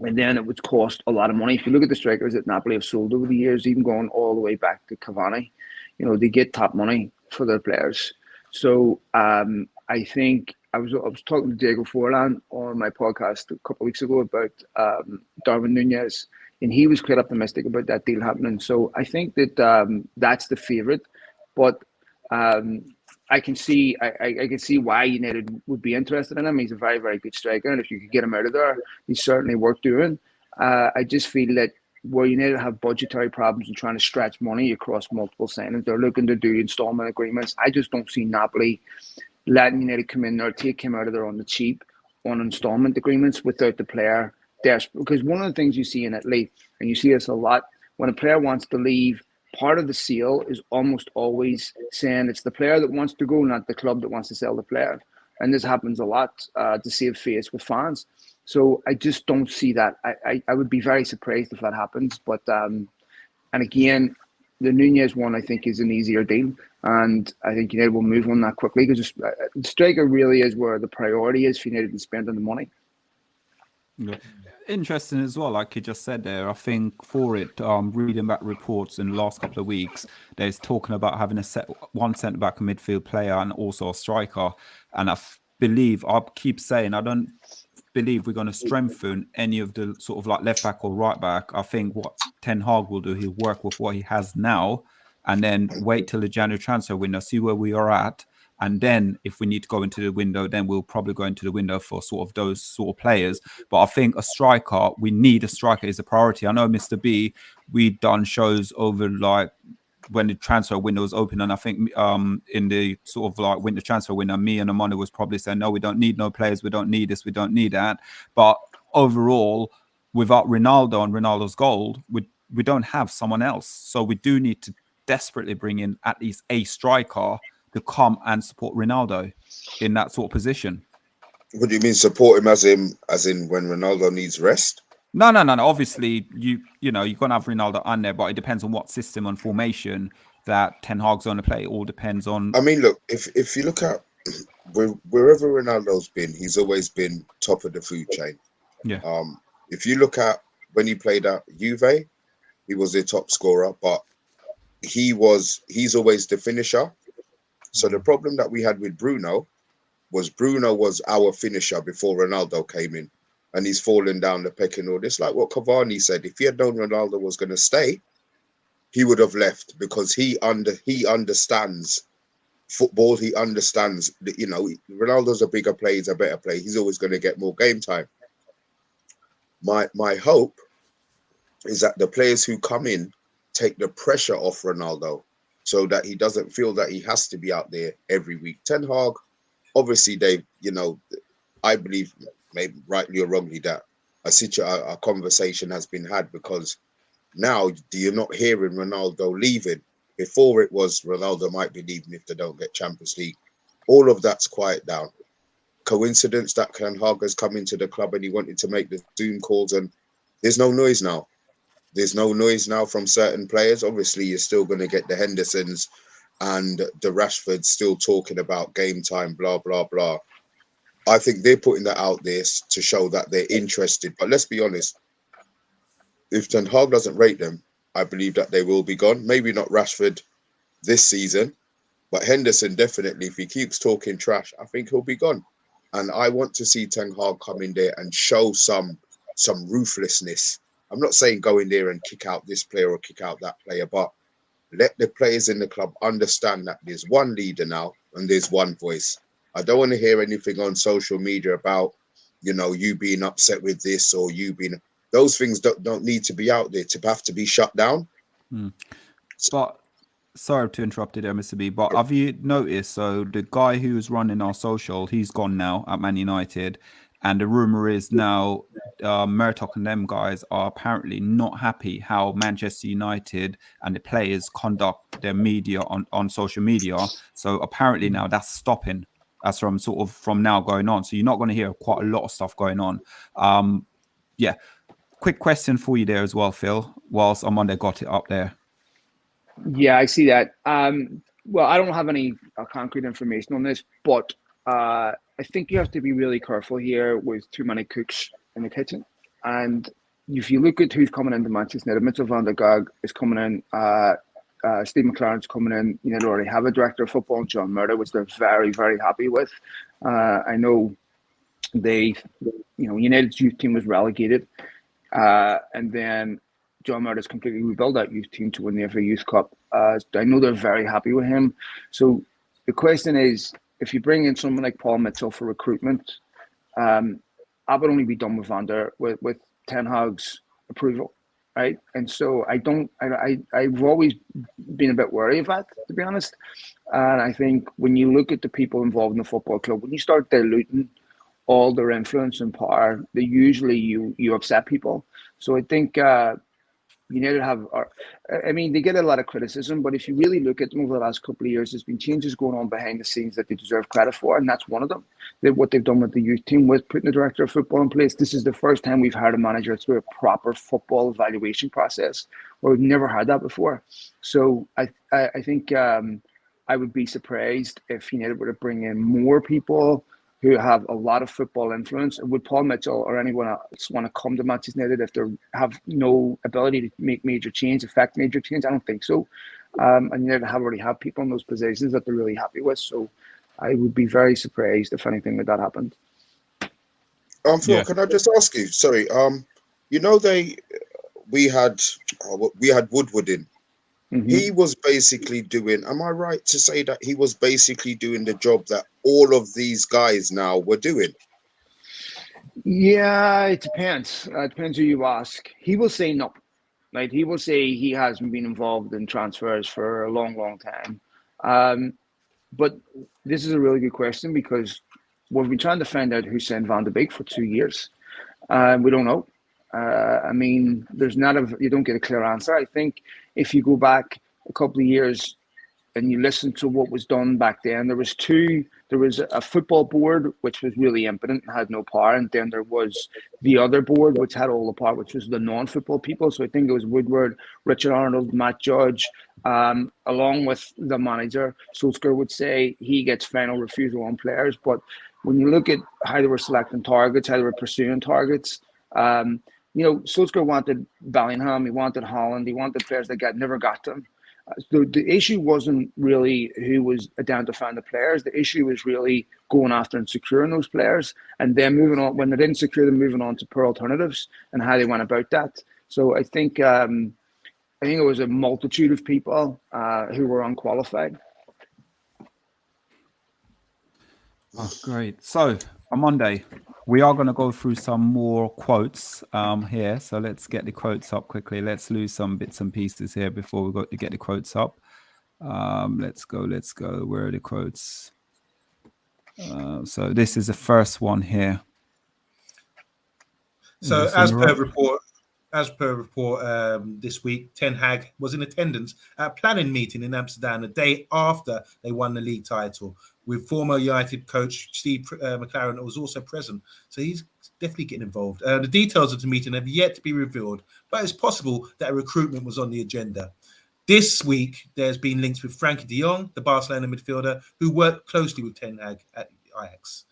And then it would cost a lot of money. If you look at the strikers that Napoli have sold over the years, even going all the way back to Cavani, they get top money for their players. So I think I was talking to Diego Forlan on my podcast a couple of weeks ago about Darwin Nunez, and he was quite optimistic about that deal happening. So I think that that's the favourite, but I can see why United would be interested in him. He's a very, very good striker, and if you could get him out of there, he's certainly worth doing. I just feel that where United have budgetary problems and trying to stretch money across multiple signings, they're looking to do installment agreements. I just don't see Napoli letting United come in there, take him out of there on the cheap on installment agreements without the player desperate. Because one of the things you see in Italy, and you see this a lot, when a player wants to leave, part of the sale is almost always saying it's the player that wants to go, not the club that wants to sell the player. And this happens a lot to save face with fans. So I just don't see that. I would be very surprised if that happens. But and again, the Nunez one I think is an easier deal, and I think United will move on that quickly because the striker really is where the priority is for United to spend on the money. Yeah. Interesting as well, like you just said there. I think for it, reading back reports in the last couple of weeks, there's talking about having one centre back, a midfield player, and also a striker. And I keep saying, I don't believe we're going to strengthen any of the sort of like left back or right back. I think what Ten Hag will do, he'll work with what he has now, and then wait till the January transfer window, see where we are at. And then if we need to go into the window, then we'll probably go into the window for sort of those sort of players. But I think a striker, we need a striker is a priority. I know Mr. B, we've done shows over like when the transfer window was open. And I think in the sort of like winter transfer window, me and Amanda was probably saying, no, we don't need no players. We don't need this. We don't need that. But overall, without Ronaldo and Ronaldo's goal, we don't have someone else. So we do need to desperately bring in at least a striker to come and support Ronaldo in that sort of position. What do you mean support him as in when Ronaldo needs rest? No. Obviously, you're gonna have Ronaldo on there, but it depends on what system and formation that Ten Hag's going to play. It all depends on. I mean, look, if you look at wherever Ronaldo's been, he's always been top of the food chain. Yeah. If you look at when he played at Juve, he was their top scorer, but he's always the finisher. So the problem that we had with Bruno was our finisher before Ronaldo came in, and he's fallen down the pecking order. It's like what Cavani said: if he had known Ronaldo was going to stay, he would have left, because he understands football. He understands that, Ronaldo's a bigger player, he's a better player. He's always going to get more game time. My hope is that the players who come in take the pressure off Ronaldo, so that he doesn't feel that he has to be out there every week. Ten Hag, obviously, I believe, maybe rightly or wrongly, that a conversation has been had, because now you're not hearing Ronaldo leaving. Before it was Ronaldo might be leaving if they don't get Champions League. All of that's quiet down. Coincidence that Ten Hag has come into the club and he wanted to make the Zoom calls, and there's no noise now. There's no noise now from certain players. Obviously, you're still going to get the Hendersons and the Rashfords still talking about game time, blah, blah, blah. I think they're putting that out there to show that they're interested. But let's be honest, if Ten Hag doesn't rate them, I believe that they will be gone. Maybe not Rashford this season, but Henderson definitely, if he keeps talking trash, I think he'll be gone. And I want to see Ten Hag come in there and show some ruthlessness. I'm not saying go in there and kick out this player or kick out that player, but let the players in the club understand that there's one leader now and there's one voice. I don't want to hear anything on social media about, you know, you being upset with this or you being... Those things don't need to be out there to have to be shut down. But sorry to interrupt you there, Mr. B, but have you noticed, so the guy who's running our social, he's gone now at Man United, and the rumor is now Murdoch and them guys are apparently not happy how Manchester United and the players conduct their media on social media. So apparently now that's stopping. That's from now going on. So you're not going to hear quite a lot of stuff going on. Yeah. Quick question for you there as well, Phil, whilst Omondi got it up there. Yeah, I see that. Well, I don't have any concrete information on this, but I think you have to be really careful here with too many cooks in the kitchen. And if you look at who's coming into Manchester United, Mitchell van der Gaag is coming in, Steve McLaren's coming in. United already have a director of football, John Murdo, which they're very, very happy with. I know United's youth team was relegated, and then John Murdo's completely rebuilt that youth team to win the FA Youth Cup. I know they're very happy with him. So the question is, if you bring in someone like Paul Mitchell for recruitment, I would only be done with Ten Hag's approval, right? And so I've always been a bit wary of that, to be honest. And I think when you look at the people involved in the football club, when you start diluting all their influence and power, they usually you upset people. So I think United they get a lot of criticism, but if you really look at them over the last couple of years, there's been changes going on behind the scenes that they deserve credit for, and that's one of them. What they've done with the youth team, with putting the director of football in place. This is the first time we've hired a manager through a proper football evaluation process, where we've never had that before. So I think I would be surprised if United were to bring in more people who have a lot of football influence. Would Paul Mitchell or anyone else want to come to Manchester United if they have no ability to make major change, affect major change? I don't think so. And United already have people in those positions that they're really happy with. So I would be very surprised if anything like that happened. Phil, can I just ask you? Sorry, we had Woodward in. Mm-hmm. He was basically doing, am I right to say that he was basically doing the job that all of these guys now were doing? Yeah, it depends. It depends who you ask. He will say no. Like, he will say he hasn't been involved in transfers for a long, long time. But this is a really good question, because we've been trying to find out who signed Van de Beek for 2 years. We don't know. You don't get a clear answer. I think if you go back a couple of years and you listen to what was done back then, there was a football board which was really impotent and had no power, and then there was the other board which had all the power, which was the non-football people. So I think it was Woodward, Richard Arnold, Matt Judge, along with the manager. Solskjaer would say he gets final refusal on players. But when you look at how they were selecting targets, how they were pursuing targets, Solskjaer wanted Bellingham, he wanted Holland, he wanted players that never got to him. The issue wasn't really who was identifying the players. The issue was really going after and securing those players, and then moving on. When they didn't secure them, moving on to poor alternatives and how they went about that. So I think it was a multitude of people who were unqualified. Oh, great. So on Monday, we are going to go through some more quotes here. So let's get the quotes up quickly. Let's lose some bits and pieces here before we go to get the quotes up. Let's go. Where are the quotes? So this is the first one here. So as per report this week, Ten Hag was in attendance at a planning meeting in Amsterdam the day after they won the league title, with former United coach Steve McLaren was also present. So he's definitely getting involved. The details of the meeting have yet to be revealed, but it's possible that a recruitment was on the agenda. This week, there's been links with Frenkie de Jong, the Barcelona midfielder, who worked closely with Ten Hag at Ajax.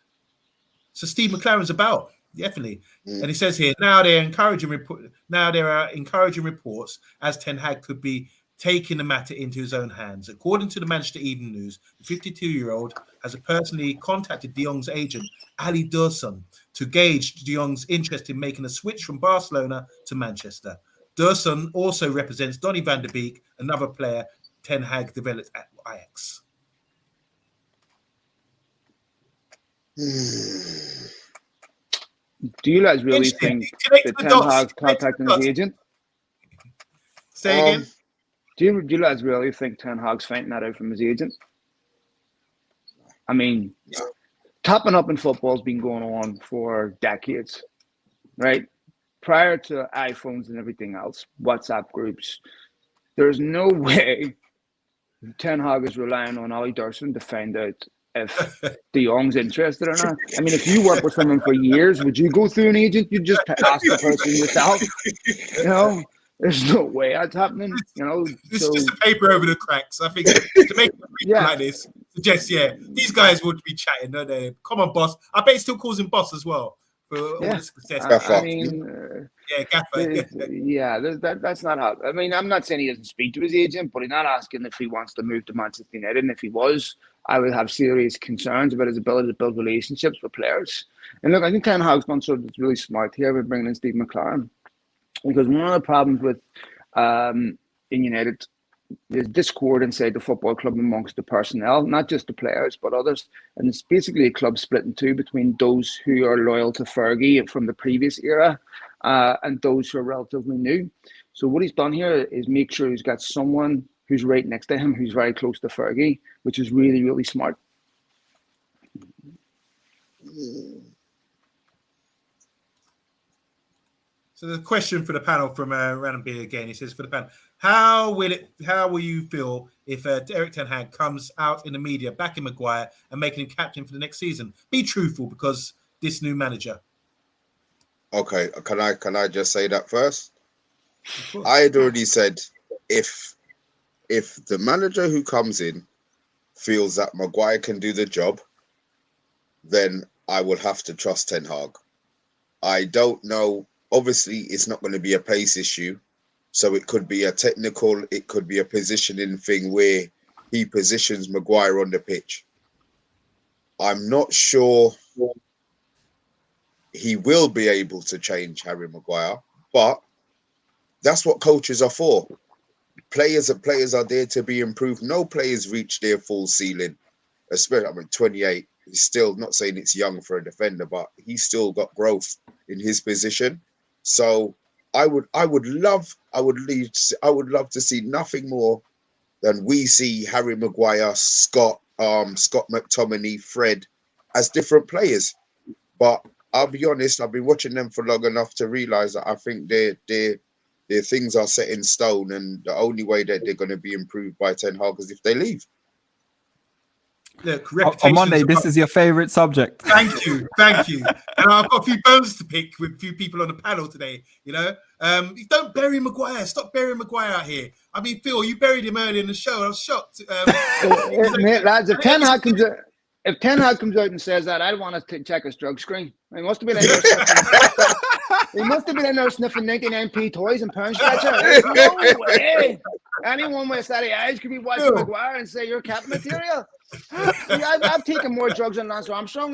So Steve McLaren's about. Definitely. And he says here, now there are encouraging reports as Ten Hag could be taking the matter into his own hands. According to the Manchester Evening News, the 52-year-old has personally contacted De Jong's agent, Ali Dursun, to gauge De Jong's interest in making a switch from Barcelona to Manchester. Dursun also represents Donny van de Beek, another player Ten Hag developed at Ajax? Do you guys really think that Ten Hag's contacting his agent? Say again? Do you guys really think Ten Hag's finding that out from his agent? I mean, topping up in football has been going on for decades, right? Prior to iPhones and everything else, WhatsApp groups, there's no way Ten Hag is relying on Ollie Durson to find out if De Jong's interested or not. I mean, if you work with someone for years, would you go through an agent? You just ask the person yourself. You know, there's no way that's happening. You know, it's just a paper over the cracks. I think to make it like this suggests, these guys would be chatting, don't they? Come on, boss. I bet he still calls him boss as well. For all the success. I mean, Gaffer. That's not how. I mean, I'm not saying he doesn't speak to his agent, but he's not asking if he wants to move to Manchester United. And if he was, I would have serious concerns about his ability to build relationships with players. And look, I think Ten Hag's done something that's really smart here with bringing in Steve McLaren, because one of the problems with in United, there's discord inside the football club amongst the personnel, not just the players, but others. And it's basically a club split in two between those who are loyal to Fergie from the previous era and those who are relatively new. So what he's done here is make sure he's got someone who's right next to him, who's very close to Fergie, which is really, really smart. So the question for the panel from Random B again. He says, for the panel, how will you feel if Erik Ten Hag comes out in the media backing Maguire and making him captain for the next season? Be truthful, because this new manager. Okay, can I just say that first? I had already said if the manager who comes in feels that Maguire can do the job, then I will have to trust Ten Hag. I don't know. Obviously, it's not going to be a pace issue. So it could be a technical, it could be a positioning thing where he positions Maguire on the pitch. I'm not sure he will be able to change Harry Maguire, but that's what coaches are for. Players are there to be improved. No players reach their full ceiling. Especially, 28. He's still, not saying it's young for a defender, but he's still got growth in his position. So I would love to see nothing more than we see Harry Maguire, Scott McTominay, Fred as different players. But I'll be honest, I've been watching them for long enough to realise that I think their things are set in stone, and the only way that they're going to be improved by Ten Hag is if they leave. Look, on Monday, this is your favourite subject. Thank you. And I've got a few bones to pick with a few people on the panel today. You know, don't bury Maguire. Stop burying Maguire out here. I mean, Phil, you buried him early in the show. I was shocked. Mate, lads, if Ten Hag comes out and says that, I'd want to check his drug screen. He must have been in there sniffing. He must have been in there sniffing 99p toys and pound stretcher. There's no way anyone with steady eyes could be watching Maguire and say you're cap material. See, I've taken more drugs than Lance Armstrong.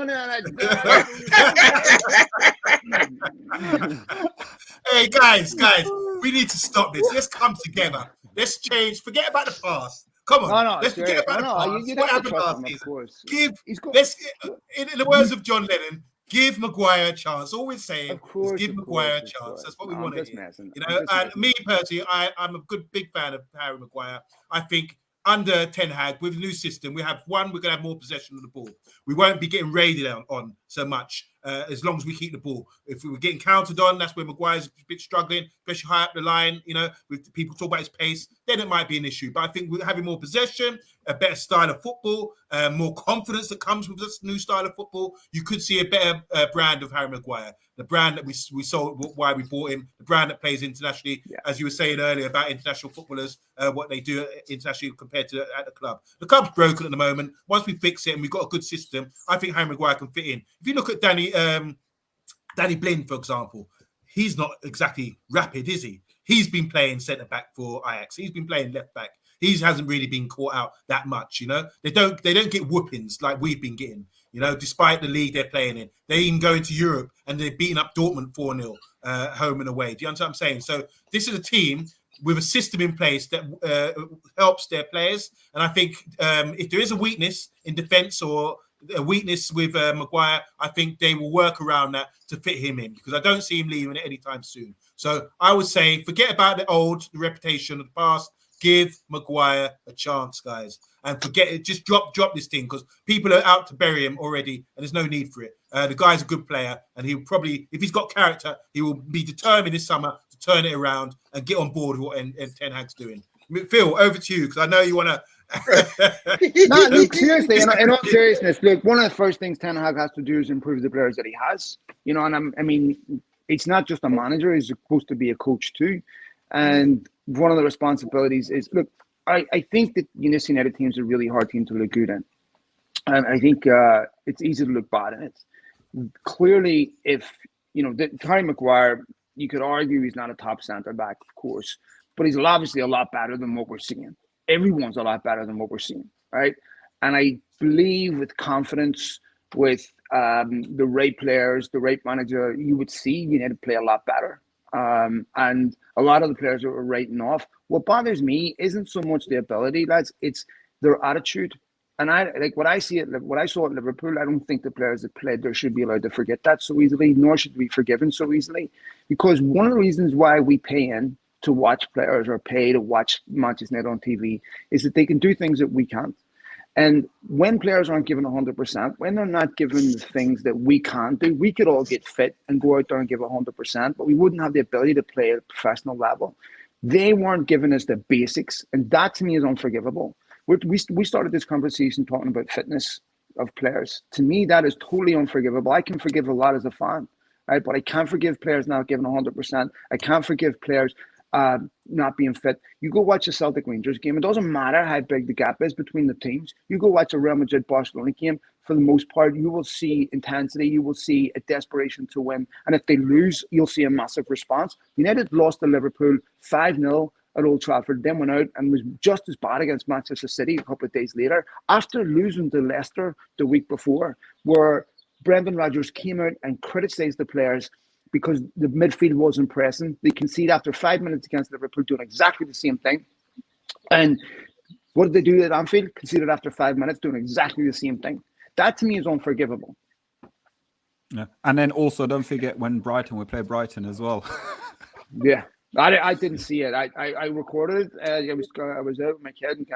Hey, guys, we need to stop this. Let's come together. Let's change. Forget about the past. Come on. Let's forget about the past. What happened last season? In the words of John Lennon, give Maguire a chance. All we're saying is give Maguire a chance. That's what we want to hear. You know, and me personally, I'm a big fan of Harry Maguire. I think under Ten Hag, with the new system, we're going to have more possession of the ball. We won't be getting raided on so much as long as we keep the ball. If we were getting counted on, that's where Maguire's a bit struggling, especially high up the line. You know, with people talk about his pace, then it might be an issue. But I think we're having more possession, a better style of football, more confidence that comes with this new style of football. You could see a better brand of Harry Maguire. The brand that we saw, why we bought him, the brand that plays internationally, as you were saying earlier about international footballers, what they do internationally compared to at the club. The club's broken at the moment. Once we fix it and we've got a good system, I think Harry Maguire can fit in. If you look at Danny Blind, for example, he's not exactly rapid, is he? He's been playing centre-back for Ajax. He's been playing left-back. He hasn't really been caught out that much, you know. They don't get whoopings like we've been getting, you know, despite the league they're playing in. They even go into Europe and they're beating up Dortmund 4-0 home and away. Do you understand what I'm saying? So this is a team with a system in place that helps their players. And I think if there is a weakness in defence or a weakness with Maguire, I think they will work around that to fit him in, because I don't see him leaving anytime soon. So I would say forget about the reputation of the past. Give Maguire a chance, guys, and forget it. Just drop this thing, because people are out to bury him already, and there's no need for it. The guy's a good player, and he'll probably, if he's got character, he will be determined this summer to turn it around and get on board with what Ten Hag's doing. Phil, over to you, because I know you want to. No, look, seriously, in all seriousness, look, one of the first things Ten Hag has to do is improve the players that he has. You know, and I mean, it's not just a manager; he's supposed to be a coach too. And one of the responsibilities is, look, I think that United United teams are a really hard team to look good in. And I think it's easy to look bad in it. Clearly, if, you know, Harry Maguire, you could argue he's not a top centre-back, of course, but he's obviously a lot better than what we're seeing. Everyone's a lot better than what we're seeing, right? And I believe with confidence, with the right players, the right manager, you would see United play a lot better. And a lot of the players that we're writing off, what bothers me isn't so much the ability, lads, it's their attitude. And I like what I saw at Liverpool. I don't think the players that played there should be allowed to forget that so easily, nor should we be forgiven so easily. Because one of the reasons why we pay in to watch players or pay to watch Manchester United on TV is that they can do things that we can't. And when players aren't given 100%, when they're not given the things that we can't do, we could all get fit and go out there and give 100%, but we wouldn't have the ability to play at a professional level. They weren't giving us the basics, and that to me is unforgivable. We started this conversation talking about fitness of players. To me, that is totally unforgivable. I can forgive a lot as a fan, right? But I can't forgive players not giving 100%. I can't forgive players not being fit. You go watch a Celtic Rangers game. It doesn't matter how big the gap is between the teams. You go watch a Real Madrid Barcelona game. For the most part, you will see intensity. You will see a desperation to win. And if they lose, you'll see a massive response. United lost to Liverpool 5-0 at Old Trafford, then went out and was just as bad against Manchester City a couple of days later, after losing to Leicester the week before, where Brendan Rodgers came out and criticised the players because the midfield wasn't pressing. They conceded after 5 minutes against Liverpool, doing exactly the same thing. And what did they do at Anfield? Conceded after 5 minutes, doing exactly the same thing. That to me is unforgivable. Yeah, and then also don't forget when we played Brighton as well. Yeah. I didn't see it. I recorded it. I was out with my kid and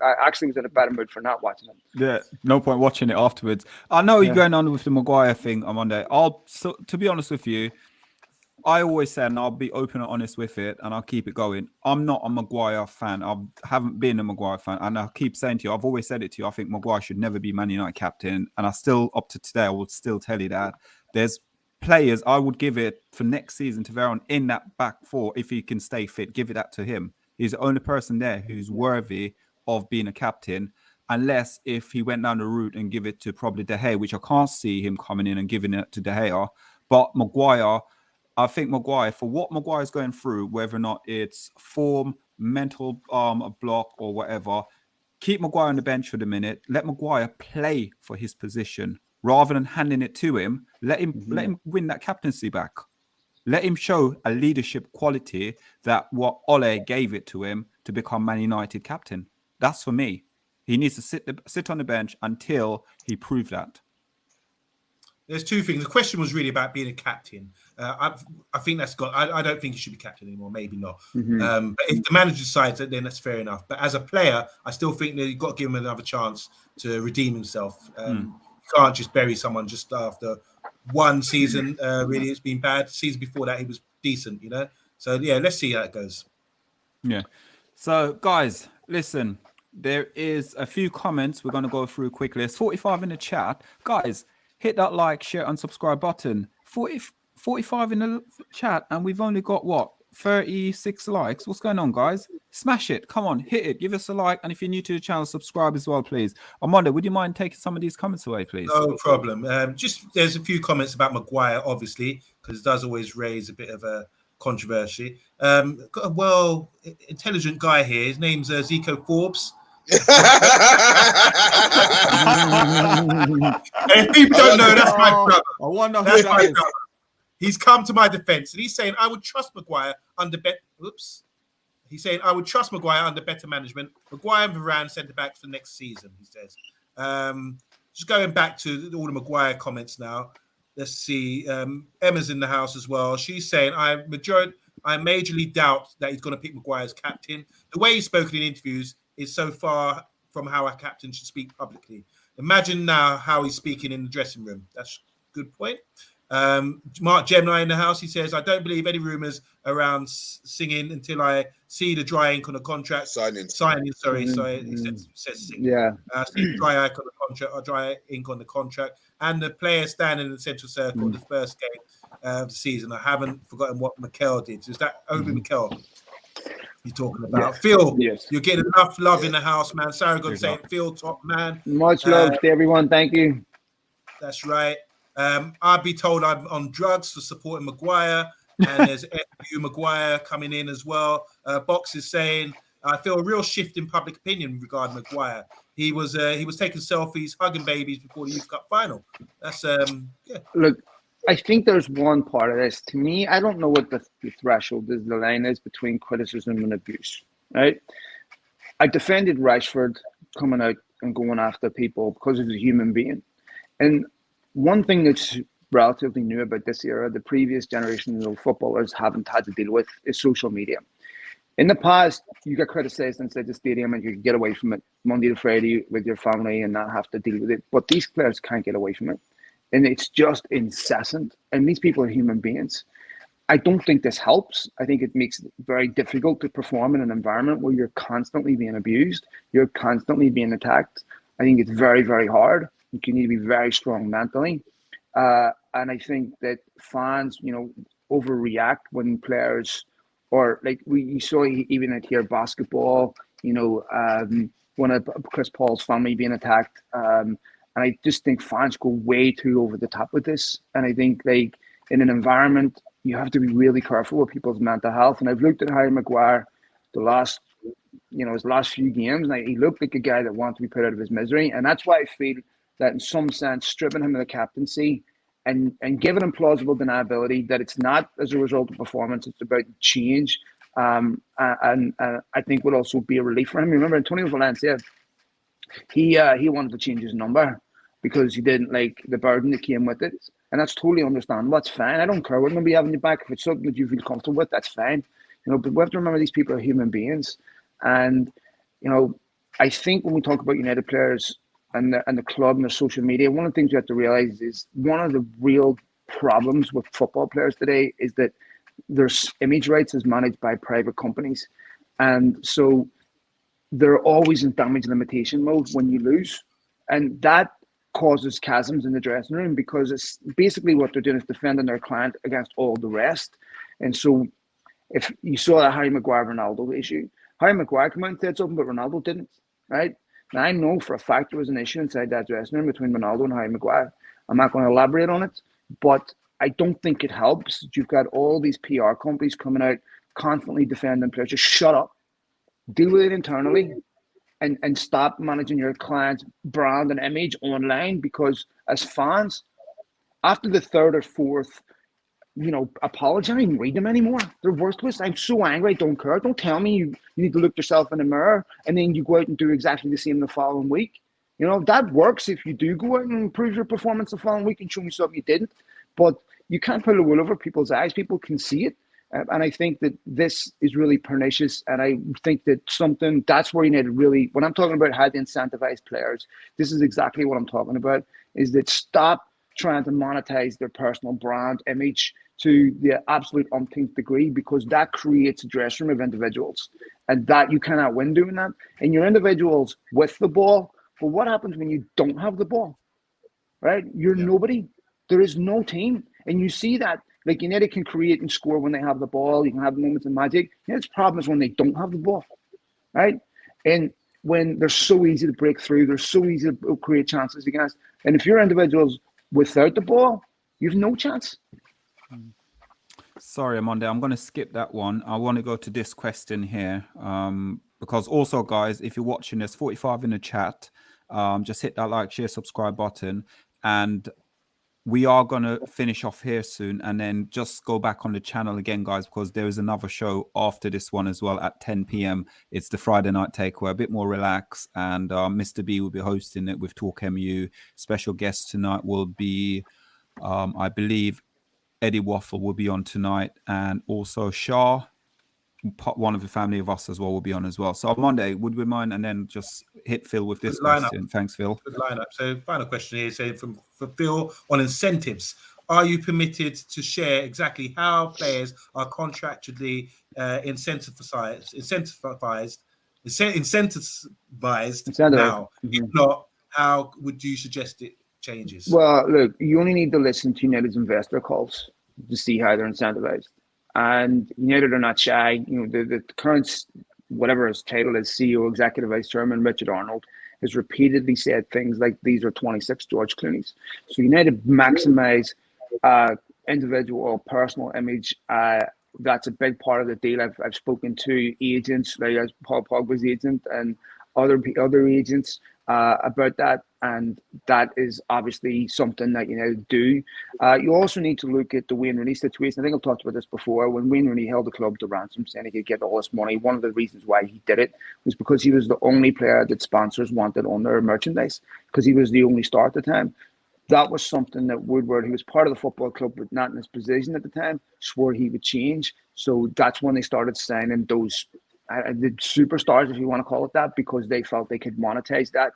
I actually was in a better mood for not watching it. Yeah, no point watching it afterwards. I know you're going on with the Maguire thing on Monday. To be honest with you, I always say, and I'll be open and honest with it, and I'll keep it going. I'm not a Maguire fan. I haven't been a Maguire fan, and I keep saying to you, I've always said it to you. I think Maguire should never be Man United captain, and I still, up to today, I would still tell you that. There's players I would give it for next season to Veron in that back four if he can stay fit. Give it that to him. He's the only person there who's worthy of being a captain, unless if he went down the route and give it to probably De Gea, which I can't see him coming in and giving it to De Gea. But Maguire, I think Maguire, for what Maguire's going through, whether or not it's form, mental block or whatever, keep Maguire on the bench for the minute. Let Maguire play for his position. Rather than handing it to him, let him win that captaincy back. Let him show a leadership quality that what Ole gave it to him to become Man United captain. That's for me. He needs to sit on the bench until he proves that. There's two things. The question was really about being a captain. I think that's got. I don't think he should be captain anymore. Maybe not. But if the manager decides that, then that's fair enough. But as a player, I still think that you've got to give him another chance to redeem himself. You can't just bury someone just after one season. Really, it's been bad. The season before that, he was decent, you know. So yeah, let's see how it goes. Yeah. So guys, listen. There is a few comments we're going to go through quickly. There's 45 in the chat, guys. Hit that like, share, and subscribe button. 45 in the chat, and we've only got what? 36 likes. What's going on, guys? Smash it. Come on, hit it. Give us a like. And if you're new to the channel, subscribe as well, please. Armando, would you mind taking some of these comments away, please? No problem. Just there's a few comments about Maguire, obviously, because it does always raise a bit of a controversy. Got a intelligent guy here. His name's Zico Forbes. If people don't know, that's my brother. I wonder who that is. He's come to my defense and he's saying I would trust Maguire under He's saying, I would trust Maguire under better management. Maguire and Varane centre backs for next season, he says. Just going back to all the Maguire comments now. Let's see. Emma's in the house as well. She's saying, I majorly doubt that he's going to pick Maguire as captain. The way he's spoken in interviews is so far from how a captain should speak publicly. Imagine now how he's speaking in the dressing room. That's a good point. Mark Gemini in the house, he says, I don't believe any rumours around singing until I see the dry ink on the contract. Signing, sorry. He says singing. Yeah. See the dry ink on the contract, or dry ink on the contract. And the player standing in the central circle in the first game of the season. I haven't forgotten what Mikel did. Is that Obi Mikel you're talking about? Yes. Phil, yes. You're getting enough love in the house, man. Sarah saying, Phil, top man. Much love to everyone. Thank you. That's right. I'd be told I'm on drugs for supporting Maguire, and there's FU Maguire coming in as well. Box is saying, I feel a real shift in public opinion regarding Maguire. He was taking selfies, hugging babies before the Youth Cup final. That's yeah. Look, I think there's one part of this. To me, I don't know what the threshold is, the line is between criticism and abuse, right? I defended Rashford coming out and going after people because he's a human being. And one thing that's relatively new about this era, the previous generation of footballers haven't had to deal with, is social media. In the past, you get criticised inside the stadium and you can get away from it Monday to Friday with your family and not have to deal with it. But these players can't get away from it. And it's just incessant. And these people are human beings. I don't think this helps. I think it makes it very difficult to perform in an environment where you're constantly being abused, you're constantly being attacked. I think it's very, very hard. You need to be very strong mentally. And I think that fans, overreact when players, or like you saw even at here basketball, one of Chris Paul's family being attacked. And I just think fans go way too over the top with this. And I think like in an environment, you have to be really careful with people's mental health. And I've looked at Harry Maguire his last few games, and he looked like a guy that wants to be put out of his misery. And that's why I feel that in some sense, stripping him of the captaincy and giving him plausible deniability that it's not as a result of performance, it's about change. And I think would also be a relief for him. Remember, Antonio Valencia, he wanted to change his number because he didn't like the burden that came with it. And that's totally understandable. That's fine. I don't care. We're going to be having you back. If it's something that you feel comfortable with, that's fine. But we have to remember these people are human beings. And, I think when we talk about United players and the club and the social media, one of the things you have to realize is one of the real problems with football players today is that their image rights is managed by private companies. And so they're always in damage limitation mode when you lose. And that causes chasms in the dressing room because it's basically what they're doing is defending their client against all the rest. And so if you saw that Harry Maguire Ronaldo issue, Harry Maguire came out and said something, but Ronaldo didn't, right? Now, I know for a fact there was an issue inside that dressing room between Ronaldo and Harry Maguire. I'm not going to elaborate on it, but I don't think it helps. You've got all these PR companies coming out constantly defending players. Just shut up, deal with it internally, and stop managing your client's brand and image online, because as fans, after the third or fourth apology, I don't even read them anymore. They're worthless. I'm so angry, I don't care. Don't tell me you need to look yourself in the mirror and then you go out and do exactly the same the following week. That works if you do go out and improve your performance the following week and show me something you didn't. But you can't put a wool over people's eyes. People can see it. And I think that this is really pernicious. And I think that that's where United really, when I'm talking about how to incentivize players, this is exactly what I'm talking about, is that stop trying to monetize their personal brand image to the absolute umpteenth degree, because that creates a dressing room of individuals, and that you cannot win doing that. And you're individuals with the ball, but what happens when you don't have the ball, right? You're nobody. There is no team. And you see that, like, United can create and score when they have the ball. You can have moments of magic. Its problem is when they don't have the ball, right? And when they're so easy to break through, they're so easy to create chances against. And if you're individuals without the ball, you have no chance. Sorry, Omondi, I'm going to skip that one. I want to go to this question here, because also, guys, if you're watching this, 45 in the chat, just hit that like, share, subscribe button. And we are going to finish off here soon and then just go back on the channel again, guys, because there is another show after this one as well at 10 p.m. It's the Friday night takeaway, a bit more relaxed. And Mr. B will be hosting it with TalkMU. Special guest tonight will be, I believe, Eddie Waffle will be on tonight. And also SHAH, one of the family of us as well, will be on as well. So on Monday, would we mind? And then just hit Phil with this question. Thanks, Phil. Good lineup. So final question here, so for Phil on incentives. Are you permitted to share exactly how players are contractually incentivized now? If not, how would you suggest it changes? Well, look, you only need to listen to United's investor calls to see how they're incentivized. And United are not shy. The current, whatever his title is, CEO, Executive Vice Chairman, Richard Arnold, has repeatedly said things like these are 26 George Clooney's. So United maximize individual or personal image. That's a big part of the deal. I've spoken to agents, like as Paul Pogba's agent and other agents about that, and that is obviously something that United do. You also need to look at the Wayne Rooney situation. I think I've talked about this before. When Wayne Rooney held the club to ransom, saying he could get all this money, one of the reasons why he did it was because he was the only player that sponsors wanted on their merchandise, because he was the only star at the time. That was something that Woodward, who was part of the football club but not in his position at the time, swore he would change. So that's when they started signing those the superstars, if you want to call it that, because they felt they could monetize that.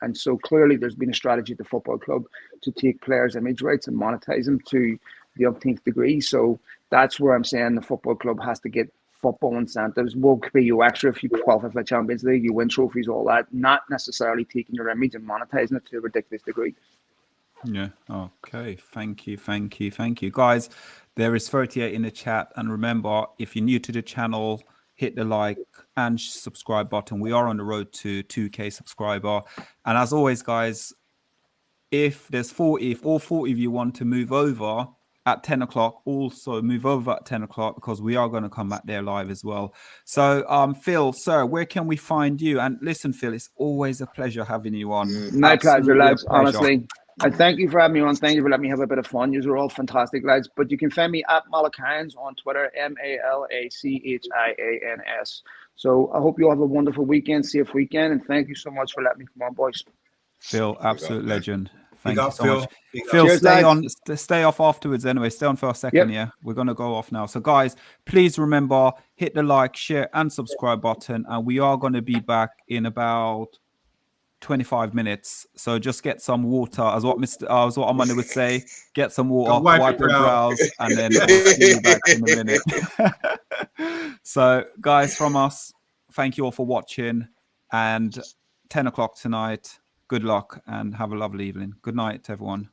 And so clearly there's been a strategy at the football club to take players' image rights and monetize them to the umpteenth degree. So that's where I'm saying the football club has to get football incentives. Will pay you extra if you qualify for the Champions League, you win trophies, all that, not necessarily taking your image and monetizing it to a ridiculous degree. Yeah. Okay. Thank you. Guys, there is 38 in the chat. And remember, if you're new to the channel, hit the like and subscribe button. We are on the road to 2K subscriber. And as always, guys, if all 40 of you want to move over at 10 o'clock, also move over at 10 o'clock, because we are going to come back there live as well. So, Phil, sir, where can we find you? And listen, Phil, it's always a pleasure having you on. My pleasure, lads, honestly. And thank you for having me on. Thank you for letting me have a bit of fun. You are all fantastic, lads. But you can find me at Malachines on Twitter, MALACHIANS. So I hope you all have a wonderful weekend, safe weekend, and thank you so much for letting me come on, boys. Phil, absolute legend. Thank you so much. Phil, cheers, stay off afterwards anyway. Stay on for a second, yeah? We're going to go off now. So, guys, please remember, hit the like, share, and subscribe button. And we are going to be back in about 25 minutes. So just get some water, as what Amanda would say. Get some water, wipe your brows, and then we'll see you back in a minute. So, guys, from us, thank you all for watching. And 10 o'clock tonight. Good luck and have a lovely evening. Good night, everyone.